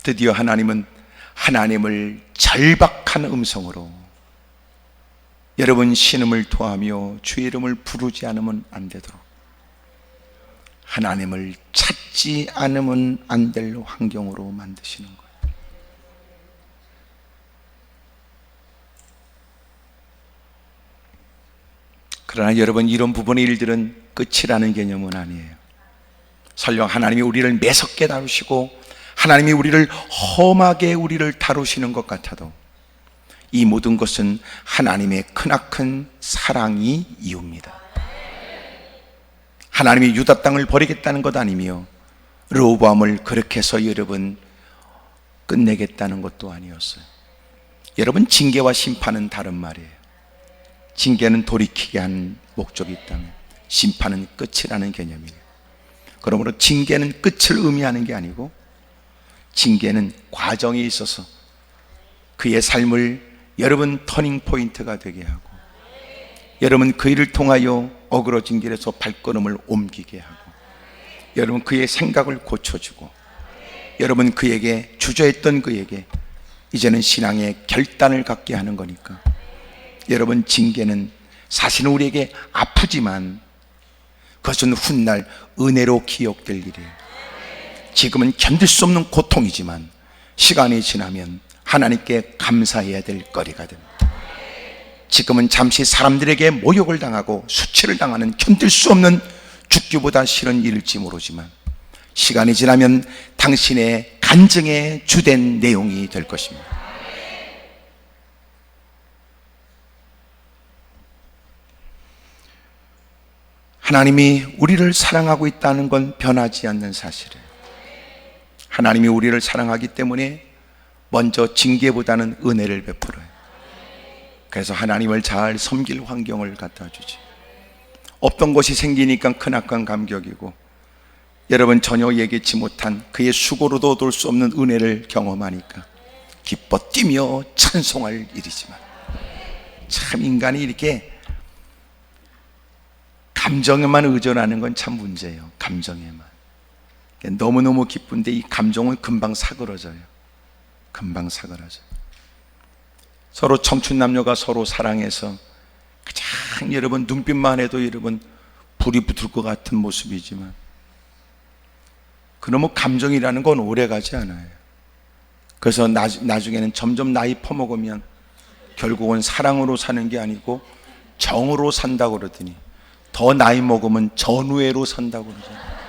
드디어 하나님은 하나님을 절박한 음성으로 여러분 신음을 토하며 주의 이름을 부르지 않으면 안 되도록, 하나님을 찾지 않으면 안 될 환경으로 만드시는 거예요. 그러나 여러분, 이런 부분의 일들은 끝이라는 개념은 아니에요. 설령 하나님이 우리를 매섭게 다루시고 하나님이 우리를 험하게 우리를 다루시는 것 같아도 이 모든 것은 하나님의 크나큰 사랑이 이유입니다. 하나님이 유다 땅을 버리겠다는 것 아니며 르호보암을 그렇게 해서 여러분 끝내겠다는 것도 아니었어요. 여러분, 징계와 심판은 다른 말이에요. 징계는 돌이키게 한 목적이 있다면 심판은 끝이라는 개념이에요. 그러므로 징계는 끝을 의미하는 게 아니고 징계는 과정에 있어서 그의 삶을 여러분 터닝 포인트가 되게 하고 여러분 그 일을 통하여 어그러진 길에서 발걸음을 옮기게 하고 여러분 그의 생각을 고쳐주고 여러분 그에게 주저했던 그에게 이제는 신앙의 결단을 갖게 하는 거니까 여러분, 징계는 사실은 우리에게 아프지만 그것은 훗날 은혜로 기억될 일이에요. 지금은 견딜 수 없는 고통이지만 시간이 지나면 하나님께 감사해야 될 거리가 됩니다. 지금은 잠시 사람들에게 모욕을 당하고 수치를 당하는 견딜 수 없는 죽기보다 싫은 일일지 모르지만 시간이 지나면 당신의 간증의 주된 내용이 될 것입니다. 하나님이 우리를 사랑하고 있다는 건 변하지 않는 사실이에요. 하나님이 우리를 사랑하기 때문에 먼저 징계보다는 은혜를 베풀어요. 그래서 하나님을 잘 섬길 환경을 갖다 주지. 없던 것이 생기니까 크나큰 감격이고 여러분 전혀 예기치 못한 그의 수고로도 얻을 수 없는 은혜를 경험하니까 기뻐 뛰며 찬송할 일이지만 참 인간이 이렇게 감정에만 의존하는 건 참 문제예요. 감정에만. 너무너무 기쁜데 이 감정은 금방 사그러져요. 금방 사그러져요. 서로 청춘 남녀가 서로 사랑해서 가장 여러분 눈빛만 해도 여러분 불이 붙을 것 같은 모습이지만 그러면 감정이라는 건 오래가지 않아요. 그래서 나중에는 점점 나이 퍼먹으면 결국은 사랑으로 사는 게 아니고 정으로 산다고 그러더니 더 나이 먹으면 전우애로 산다고 그러잖아요.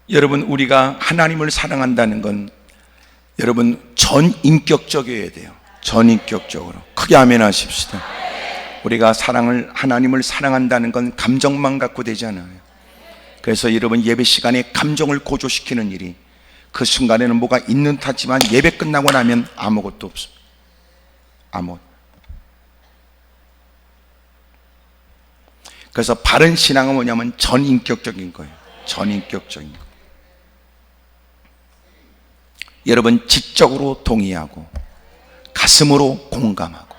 여러분, 우리가 하나님을 사랑한다는 건 여러분 전인격적이어야 돼요. 전인격적으로. 크게 아멘 하십시다. 우리가 하나님을 사랑한다는 건 감정만 갖고 되지 않아요. 그래서 여러분 예배 시간에 감정을 고조시키는 일이 그 순간에는 뭐가 있는 듯하지만 예배 끝나고 나면 아무것도 없습니다. 그래서 바른 신앙은 뭐냐면 전인격적인 거예요. 전인격적인 거. 여러분 지적으로 동의하고 가슴으로 공감하고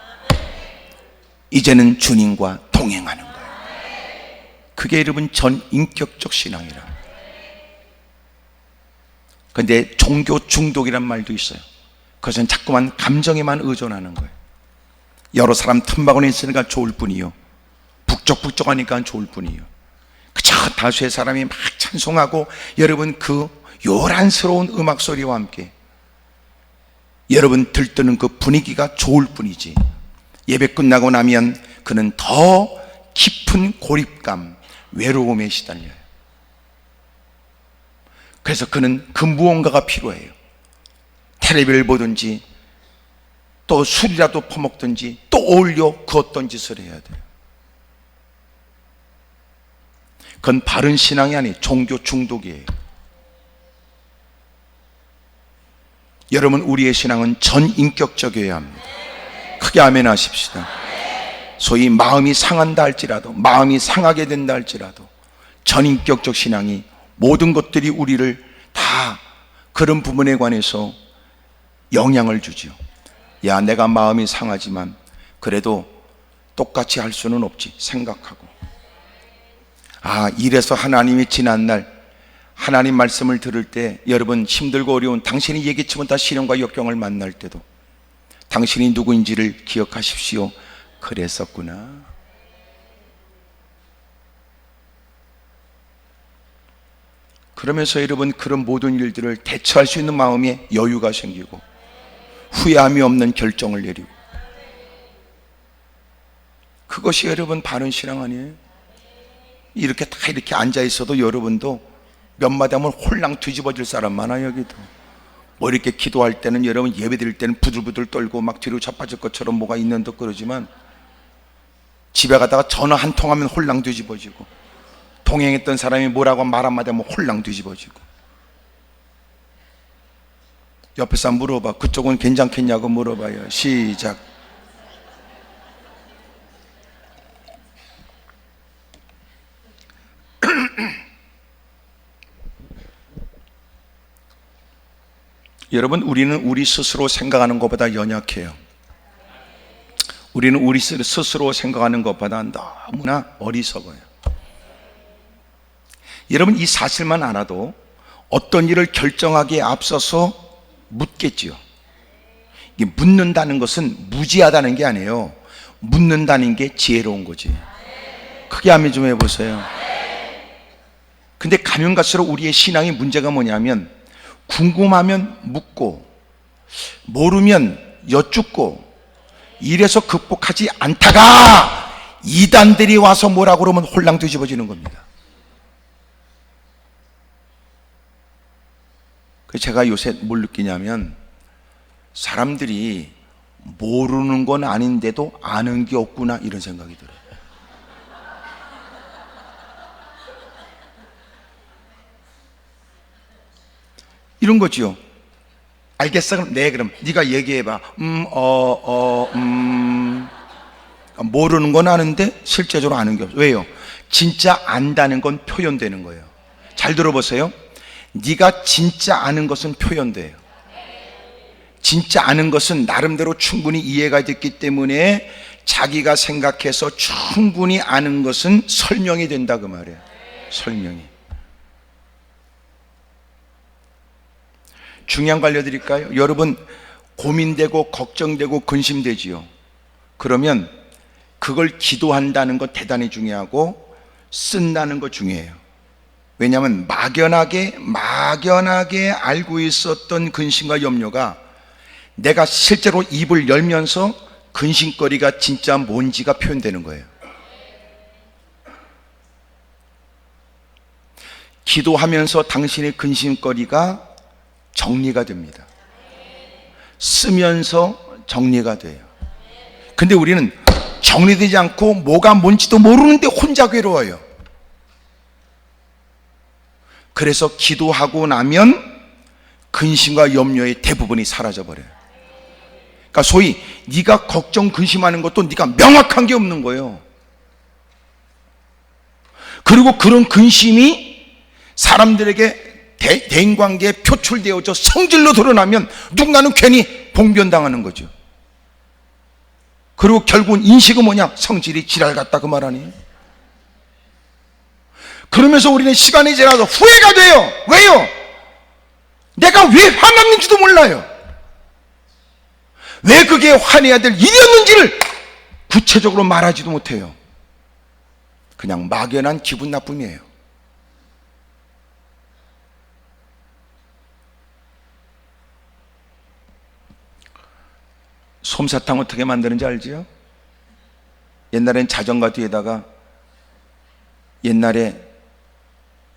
이제는 주님과 동행하는 거예요. 그게 여러분 전인격적 신앙이라. 그런데 종교 중독이란 말도 있어요. 그것은 자꾸만 감정에만 의존하는 거예요. 여러 사람 틈바구니 있으니까 좋을 뿐이요, 북적북적하니까 좋을 뿐이요, 그저 다수의 사람이 막 찬송하고 여러분 그 요란스러운 음악 소리와 함께 여러분 들뜨는 그 분위기가 좋을 뿐이지 예배 끝나고 나면 그는 더 깊은 고립감, 외로움에 시달려요. 그래서 그는 그 무언가가 필요해요. 텔레비를 보든지 또 술이라도 퍼먹든지 또 어울려 그 어떤 짓을 해야 돼요. 그건 바른 신앙이 아니 종교 중독이에요. 여러분, 우리의 신앙은 전인격적이어야 합니다. 크게 아멘 하십시다. 소위 마음이 상한다 할지라도, 마음이 상하게 된다 할지라도 전인격적 신앙이 모든 것들이 우리를 다 그런 부분에 관해서 영향을 주죠. 야, 내가 마음이 상하지만 그래도 똑같이 할 수는 없지 생각하고, 이래서 하나님이 지난날 하나님 말씀을 들을 때 여러분 힘들고 어려운 당신이 예기치 못한 시련과 역경을 만날 때도 당신이 누구인지를 기억하십시오. 그랬었구나. 그러면서 여러분 그런 모든 일들을 대처할 수 있는 마음에 여유가 생기고 후회함이 없는 결정을 내리고, 그것이 여러분 바른 신앙 아니에요? 이렇게 다 이렇게 앉아 있어도 여러분도 몇 마디 하면 홀랑 뒤집어질 사람 많아요. 여기도 뭐 이렇게 기도할 때는 여러분 예배 드릴 때는 부들부들 떨고 막 뒤로 자빠질 것처럼 뭐가 있는 듯 그러지만 집에 가다가 전화 한 통 하면 홀랑 뒤집어지고, 동행했던 사람이 뭐라고 말 한마디 하면 홀랑 뒤집어지고. 옆에 사람 물어봐. 그쪽은 괜찮겠냐고 물어봐요. 시작. 여러분, 우리는 우리 스스로 생각하는 것보다 연약해요. 우리는 우리 스스로 생각하는 것보다 너무나 어리석어요. 여러분, 이 사실만 알아도 어떤 일을 결정하기에 앞서서 묻겠지요. 이게 묻는다는 것은 무지하다는 게 아니에요. 묻는다는 게 지혜로운 거지. 크게 아멘 좀 해보세요. 근데 가면 갈수록 우리의 신앙의 문제가 뭐냐면, 궁금하면 묻고 모르면 여쭙고, 이래서 극복하지 않다가 이단들이 와서 뭐라고 그러면 홀랑 뒤집어지는 겁니다. 제가 요새 뭘 느끼냐면, 사람들이 모르는 건 아닌데도 아는 게 없구나, 이런 생각이 들어요. 이런 거죠. 알겠어? 그럼 네, 그럼 네가 얘기해봐. 모르는 건 아는데 실제적으로 아는 게 없어. 왜요? 진짜 안다는 건 표현되는 거예요. 잘 들어보세요. 네가 진짜 아는 것은 표현돼요. 진짜 아는 것은 나름대로 충분히 이해가 됐기 때문에 자기가 생각해서 충분히 아는 것은 설명이 된다, 그 말이에요. 설명이. 중요한 거 알려드릴까요? 여러분, 고민되고 걱정되고 근심되지요. 그러면 그걸 기도한다는 거 대단히 중요하고, 쓴다는 거 중요해요. 왜냐하면 막연하게 알고 있었던 근심과 염려가 내가 실제로 입을 열면서 근심거리가 진짜 뭔지가 표현되는 거예요. 기도하면서 당신의 근심거리가 정리가 됩니다. 쓰면서 정리가 돼요. 근데 우리는 정리되지 않고 뭐가 뭔지도 모르는데 혼자 괴로워요. 그래서 기도하고 나면 근심과 염려의 대부분이 사라져버려요. 그러니까 소위 네가 걱정 근심하는 것도 네가 명확한 게 없는 거예요. 그리고 그런 근심이 사람들에게 대인관계에 표출되어져 성질로 드러나면 누군가는 괜히 봉변당하는 거죠. 그리고 결국은 인식은 뭐냐? 성질이 지랄 같다, 그 말 아니에요? 그러면서 우리는 시간이 지나서 후회가 돼요. 왜요? 내가 왜 화났는지도 몰라요. 왜 그게 화내야 될 일이었는지를 구체적으로 말하지도 못해요. 그냥 막연한 기분 나쁨이에요. 솜사탕 어떻게 만드는지 알지요? 옛날엔 자전거 뒤에다가 옛날에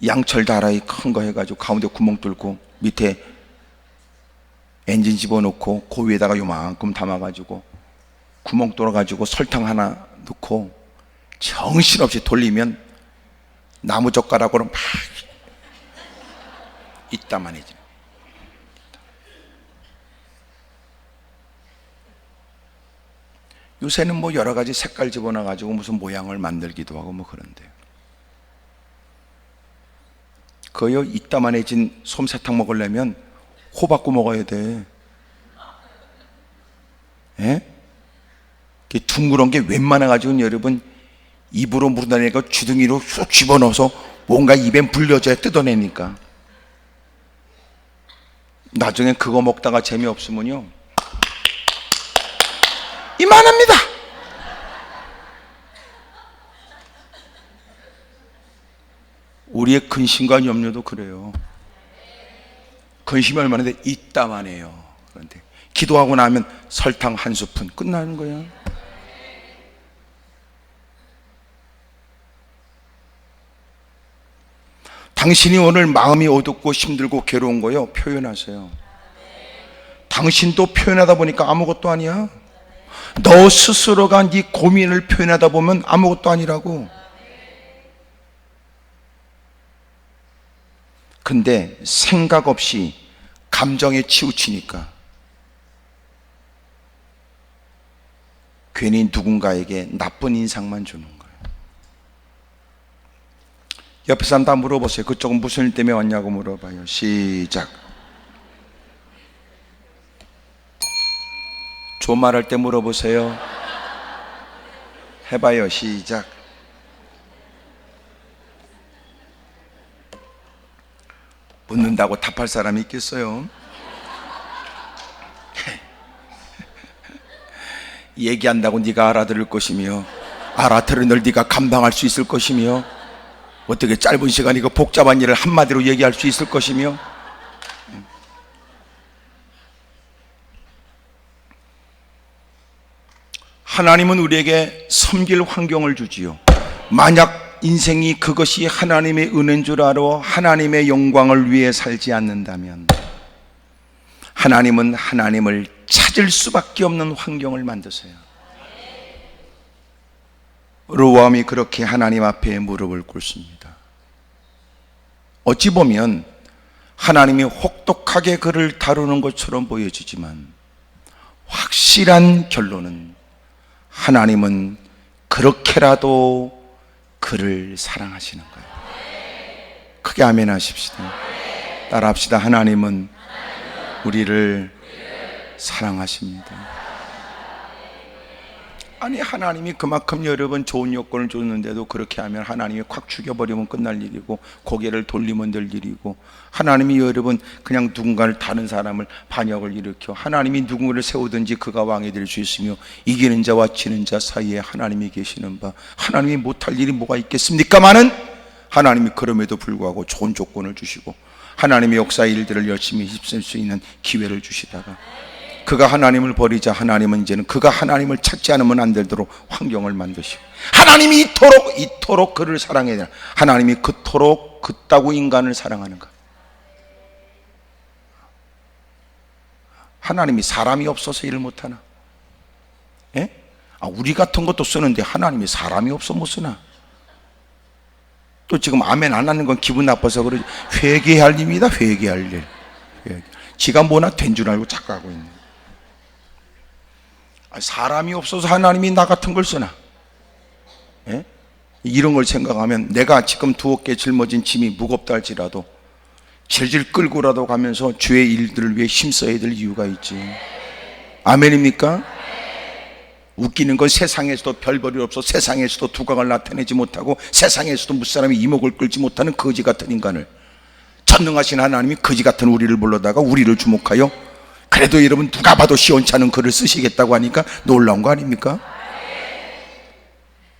양철 다라이 큰 거 해가지고 가운데 구멍 뚫고 밑에 엔진 집어넣고 그 위에다가 요만큼 담아가지고 구멍 뚫어가지고 설탕 하나 넣고 정신없이 돌리면 나무젓가락으로 막 이따만해지는. 요새는 뭐 여러 가지 색깔 집어넣어가지고 무슨 모양을 만들기도 하고 뭐 그런데, 그요 이따만해진 솜사탕 먹으려면 호박고 먹어야 돼. 예? 둥그런 게 웬만해가지고는 여러분 입으로 물어내니까 주둥이로 쑥 집어넣어서 뭔가 입에 물려줘야 뜯어내니까. 나중에 그거 먹다가 재미없으면요, 이만합니다. 우리의 근심과 염려도 그래요. 근심이 얼마나 돼? 이따만 해요. 그런데 기도하고 나면 설탕 한 스푼 끝나는 거야. 당신이 오늘 마음이 어둡고 힘들고 괴로운 거요, 표현하세요. 당신도 표현하다 보니까 아무것도 아니야. 너 스스로가 네 고민을 표현하다 보면 아무것도 아니라고. 근데 생각 없이 감정에 치우치니까 괜히 누군가에게 나쁜 인상만 주는 거예요. 옆에 사람 다 물어보세요. 그쪽은 무슨 일 때문에 왔냐고 물어봐요. 시작. 좋은 말 할 때 물어보세요. 해봐요. 시작. 묻는다고 답할 사람이 있겠어요? 얘기한다고 네가 알아들을 것이며, 알아들은 널 네가 감당할 수 있을 것이며, 어떻게 짧은 시간에 그 복잡한 일을 한마디로 얘기할 수 있을 것이며. 하나님은 우리에게 섬길 환경을 주지요. 만약 인생이 그것이 하나님의 은혜인 줄 알아 하나님의 영광을 위해 살지 않는다면 하나님은 하나님을 찾을 수밖에 없는 환경을 만드세요. 르호보암이 그렇게 하나님 앞에 무릎을 꿇습니다. 어찌 보면 하나님이 혹독하게 그를 다루는 것처럼 보여지지만 확실한 결론은 하나님은 그렇게라도 그를 사랑하시는 거예요. 크게 아멘 하십시다. 따라합시다. 하나님은 우리를 사랑하십니다. 아니, 하나님이 그만큼 여러분 좋은 여건을 줬는데도 그렇게 하면 하나님이 콱 죽여버리면 끝날 일이고, 고개를 돌리면 될 일이고, 하나님이 여러분 그냥 누군가를 다른 사람을 반역을 일으켜 하나님이 누군가를 세우든지 그가 왕이 될 수 있으며, 이기는 자와 지는 자 사이에 하나님이 계시는 바 하나님이 못할 일이 뭐가 있겠습니까마는 하나님이 그럼에도 불구하고 좋은 조건을 주시고 하나님의 역사의 일들을 열심히 힘쓸 수 있는 기회를 주시다가 그가 하나님을 버리자 하나님은 이제는 그가 하나님을 찾지 않으면 안 되도록 환경을 만드시고, 하나님이 이토록 그를 사랑해야 되나, 하나님이 그토록 그따구 인간을 사랑하는가. 하나님이 사람이 없어서 일을 못하나? 예? 우리 같은 것도 쓰는데 하나님이 사람이 없어 못 쓰나? 또 지금 아멘 안 하는 건 기분 나빠서 그러지. 회개할 일입니다. 회개할 일. 지가 뭐나 된 줄 알고 자꾸 하고 있는. 사람이 없어서 하나님이 나 같은 걸 쓰나? 예? 이런 걸 생각하면 내가 지금 두어 개 짊어진 짐이 무겁다 할지라도 질질 끌고라도 가면서 주의 일들을 위해 힘써야 될 이유가 있지. 아멘입니까? 웃기는 건 세상에서도 별볼일 없어 세상에서도 두각을 나타내지 못하고 세상에서도 무사람이 이목을 끌지 못하는 거지 같은 인간을 전능하신 하나님이 거지 같은 우리를 불러다가 우리를 주목하여 그래도 여러분 누가 봐도 시원찮은 글을 쓰시겠다고 하니까 놀라운 거 아닙니까?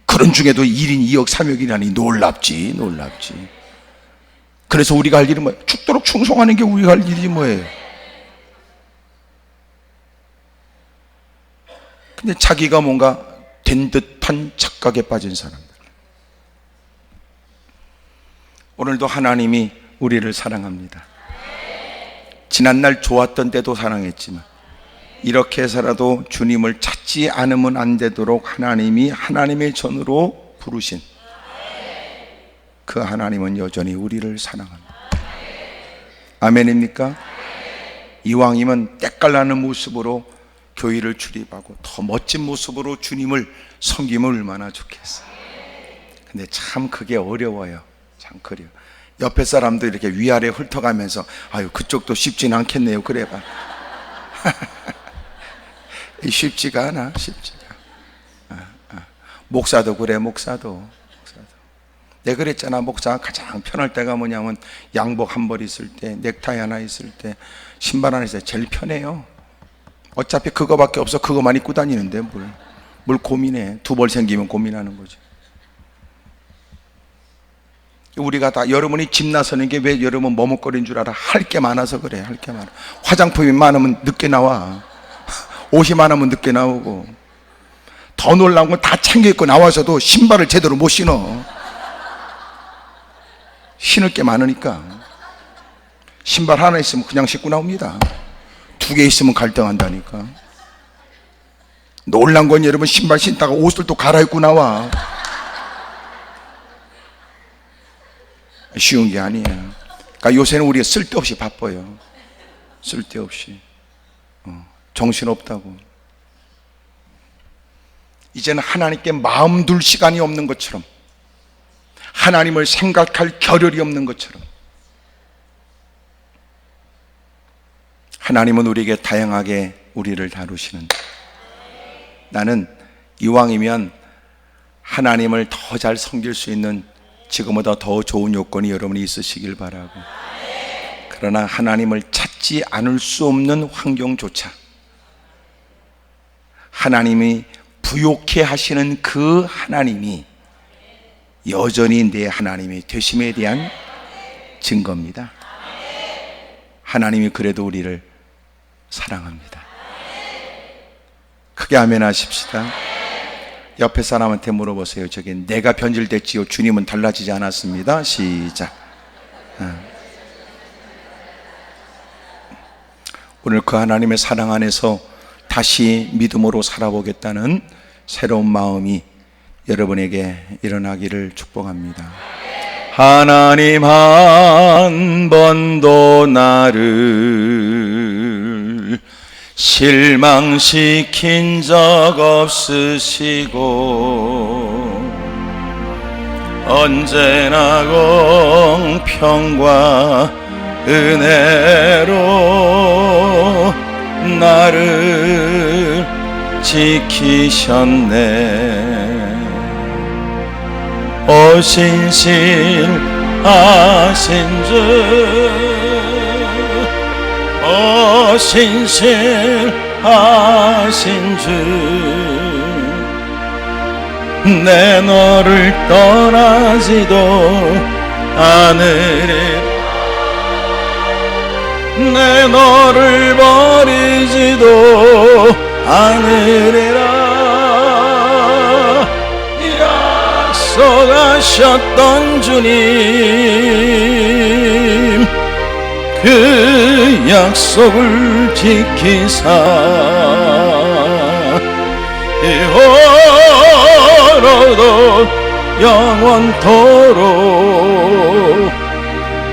그런 중에도 1인 2억 3억이라니 놀랍지. 그래서 우리가 할 일은 뭐예요? 죽도록 충성하는 게 우리가 할 일이 뭐예요? 근데 자기가 뭔가 된 듯한 착각에 빠진 사람들. 오늘도 하나님이 우리를 사랑합니다. 지난날 좋았던 때도 사랑했지만 이렇게 살아도 주님을 찾지 않으면 안 되도록 하나님이 하나님의 전으로 부르신 그 하나님은 여전히 우리를 사랑합니다. 아멘입니까? 이왕이면 때깔나는 모습으로 교회를 출입하고 더 멋진 모습으로 주님을 섬기면 얼마나 좋겠어요. 근데 참 그게 어려워요. 참 그래요. 옆에 사람도 이렇게 위아래 훑어가면서 아유 그쪽도 쉽진 않겠네요. 그래봐. 쉽지가 않아. 목사도 그래, 목사도. 내가 그랬잖아. 목사가 가장 편할 때가 뭐냐면 양복 한 벌 있을 때, 넥타이 하나 있을 때, 신발 하나 있을 때 제일 편해요. 어차피 그거밖에 없어. 그거만 입고 다니는데 뭘 고민해. 두 벌 생기면 고민하는 거지. 우리가 다, 여러분이 집 나서는 게 왜 여러분 머뭇거리는 줄 알아? 할 게 많아서 그래. 할 게 많아. 화장품이 많으면 늦게 나와. 옷이 많으면 늦게 나오고. 더 놀라운 건 다 챙겨 입고 나와서도 신발을 제대로 못 신어. 신을 게 많으니까. 신발 하나 있으면 그냥 신고 나옵니다. 두 개 있으면 갈등한다니까. 놀란 건 여러분, 신발 신다가 옷을 또 갈아입고 나와. 쉬운 게 아니에요. 그러니까 요새는 우리가 쓸데없이 바빠요. 쓸데없이. 정신없다고. 이제는 하나님께 마음 둘 시간이 없는 것처럼, 하나님을 생각할 겨를이 없는 것처럼, 하나님은 우리에게 다양하게 우리를 다루시는데, 나는 이왕이면 하나님을 더 잘 섬길 수 있는 지금보다 더 좋은 요건이 여러분이 있으시길 바라고, 그러나 하나님을 찾지 않을 수 없는 환경조차 하나님이 부욕해 하시는 그 하나님이 여전히 내 하나님이 되심에 대한 증거입니다. 하나님이 그래도 우리를 사랑합니다. 크게 아멘 하십시다. 옆에 사람한테 물어보세요. 저기 내가 변질됐지요, 주님은 달라지지 않았습니다. 시작. 오늘 그 하나님의 사랑 안에서 다시 믿음으로 살아보겠다는 새로운 마음이 여러분에게 일어나기를 축복합니다. 하나님 한 번도 나를 실망시킨 적 없으시고 언제나 공평과 은혜로 나를 지키셨네. 신실하신 주, 신실하신 주, 내 너를 떠나지도 않으리라. 내 너를 버리지도 않으리라. 약속하셨던 주님, 그 약속을 지키사 이후로도 영원토록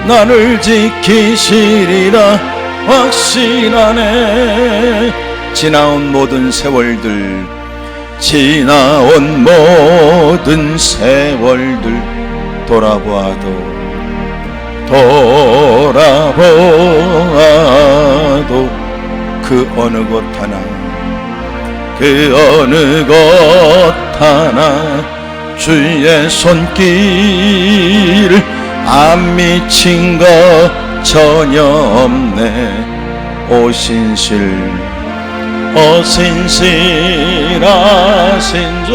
나를 지키시리라 확신하네. 지나온 모든 세월들, 지나온 모든 세월들 돌아보아도 그 어느 것 하나, 그 어느 것 하나 주의 손길 안 미친 것 전혀 없네. 신실하신 주,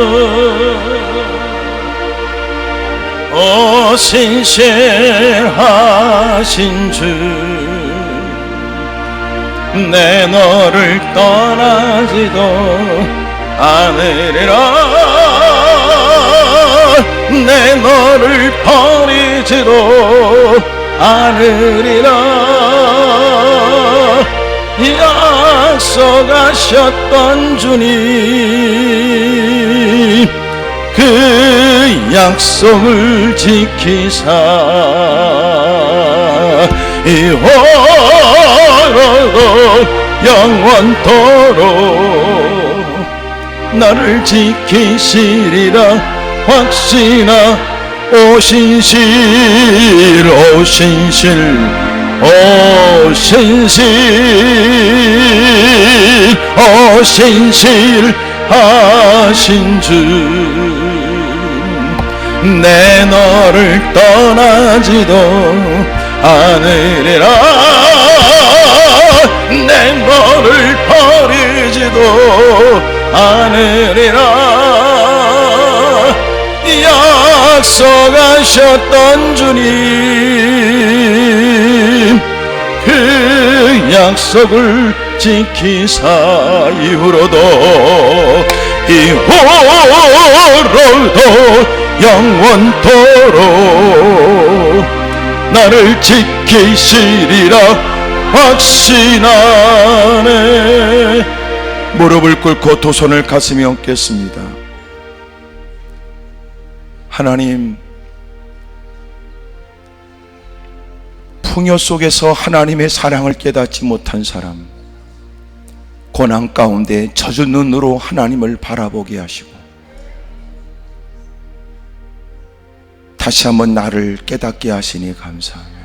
신실하신 주, 내 너를 떠나지도 않으리라. 내 너를 버리지도 않으리라. 약속하셨던 주님, 그 약속을 지키사 이후로도 영원토록 나를 지키시리라 확신하. 하신 주, 내 너를 떠나지도 않으리라. 내 너를 버리지도 않으리라. 약속하셨던 주님, 그 약속을 지키사 이후로도 영원토록 나를 지키시리라 확신하네. 무릎을 꿇고 두 손을 가슴에 얹겠습니다. 하나님, 풍요 속에서 하나님의 사랑을 깨닫지 못한 사람, 고난 가운데 젖은 눈으로 하나님을 바라보게 하시고 다시 한번 나를 깨닫게 하시니 감사합니다.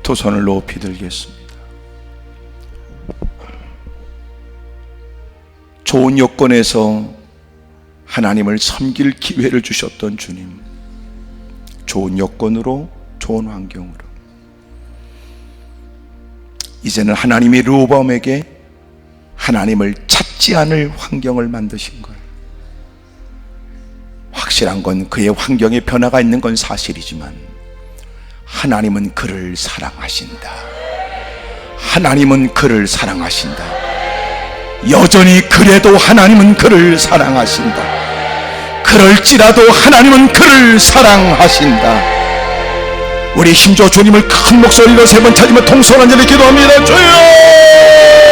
두 손을 높이 들겠습니다. 좋은 여건에서 하나님을 섬길 기회를 주셨던 주님, 좋은 여건으로, 좋은 환경으로, 이제는 하나님이 르호보암에게 하나님을 찾지 않을 환경을 만드신 거예요. 확실한 건 그의 환경에 변화가 있는 건 사실이지만 하나님은 그를 사랑하신다. 하나님은 그를 사랑하신다. 여전히 그래도 하나님은 그를 사랑하신다. 그럴지라도 하나님은 그를 사랑하신다. 우리 힘줘 주님을 큰 목소리로 세 번 찾으며 통성한 자리 기도합니다. 주여!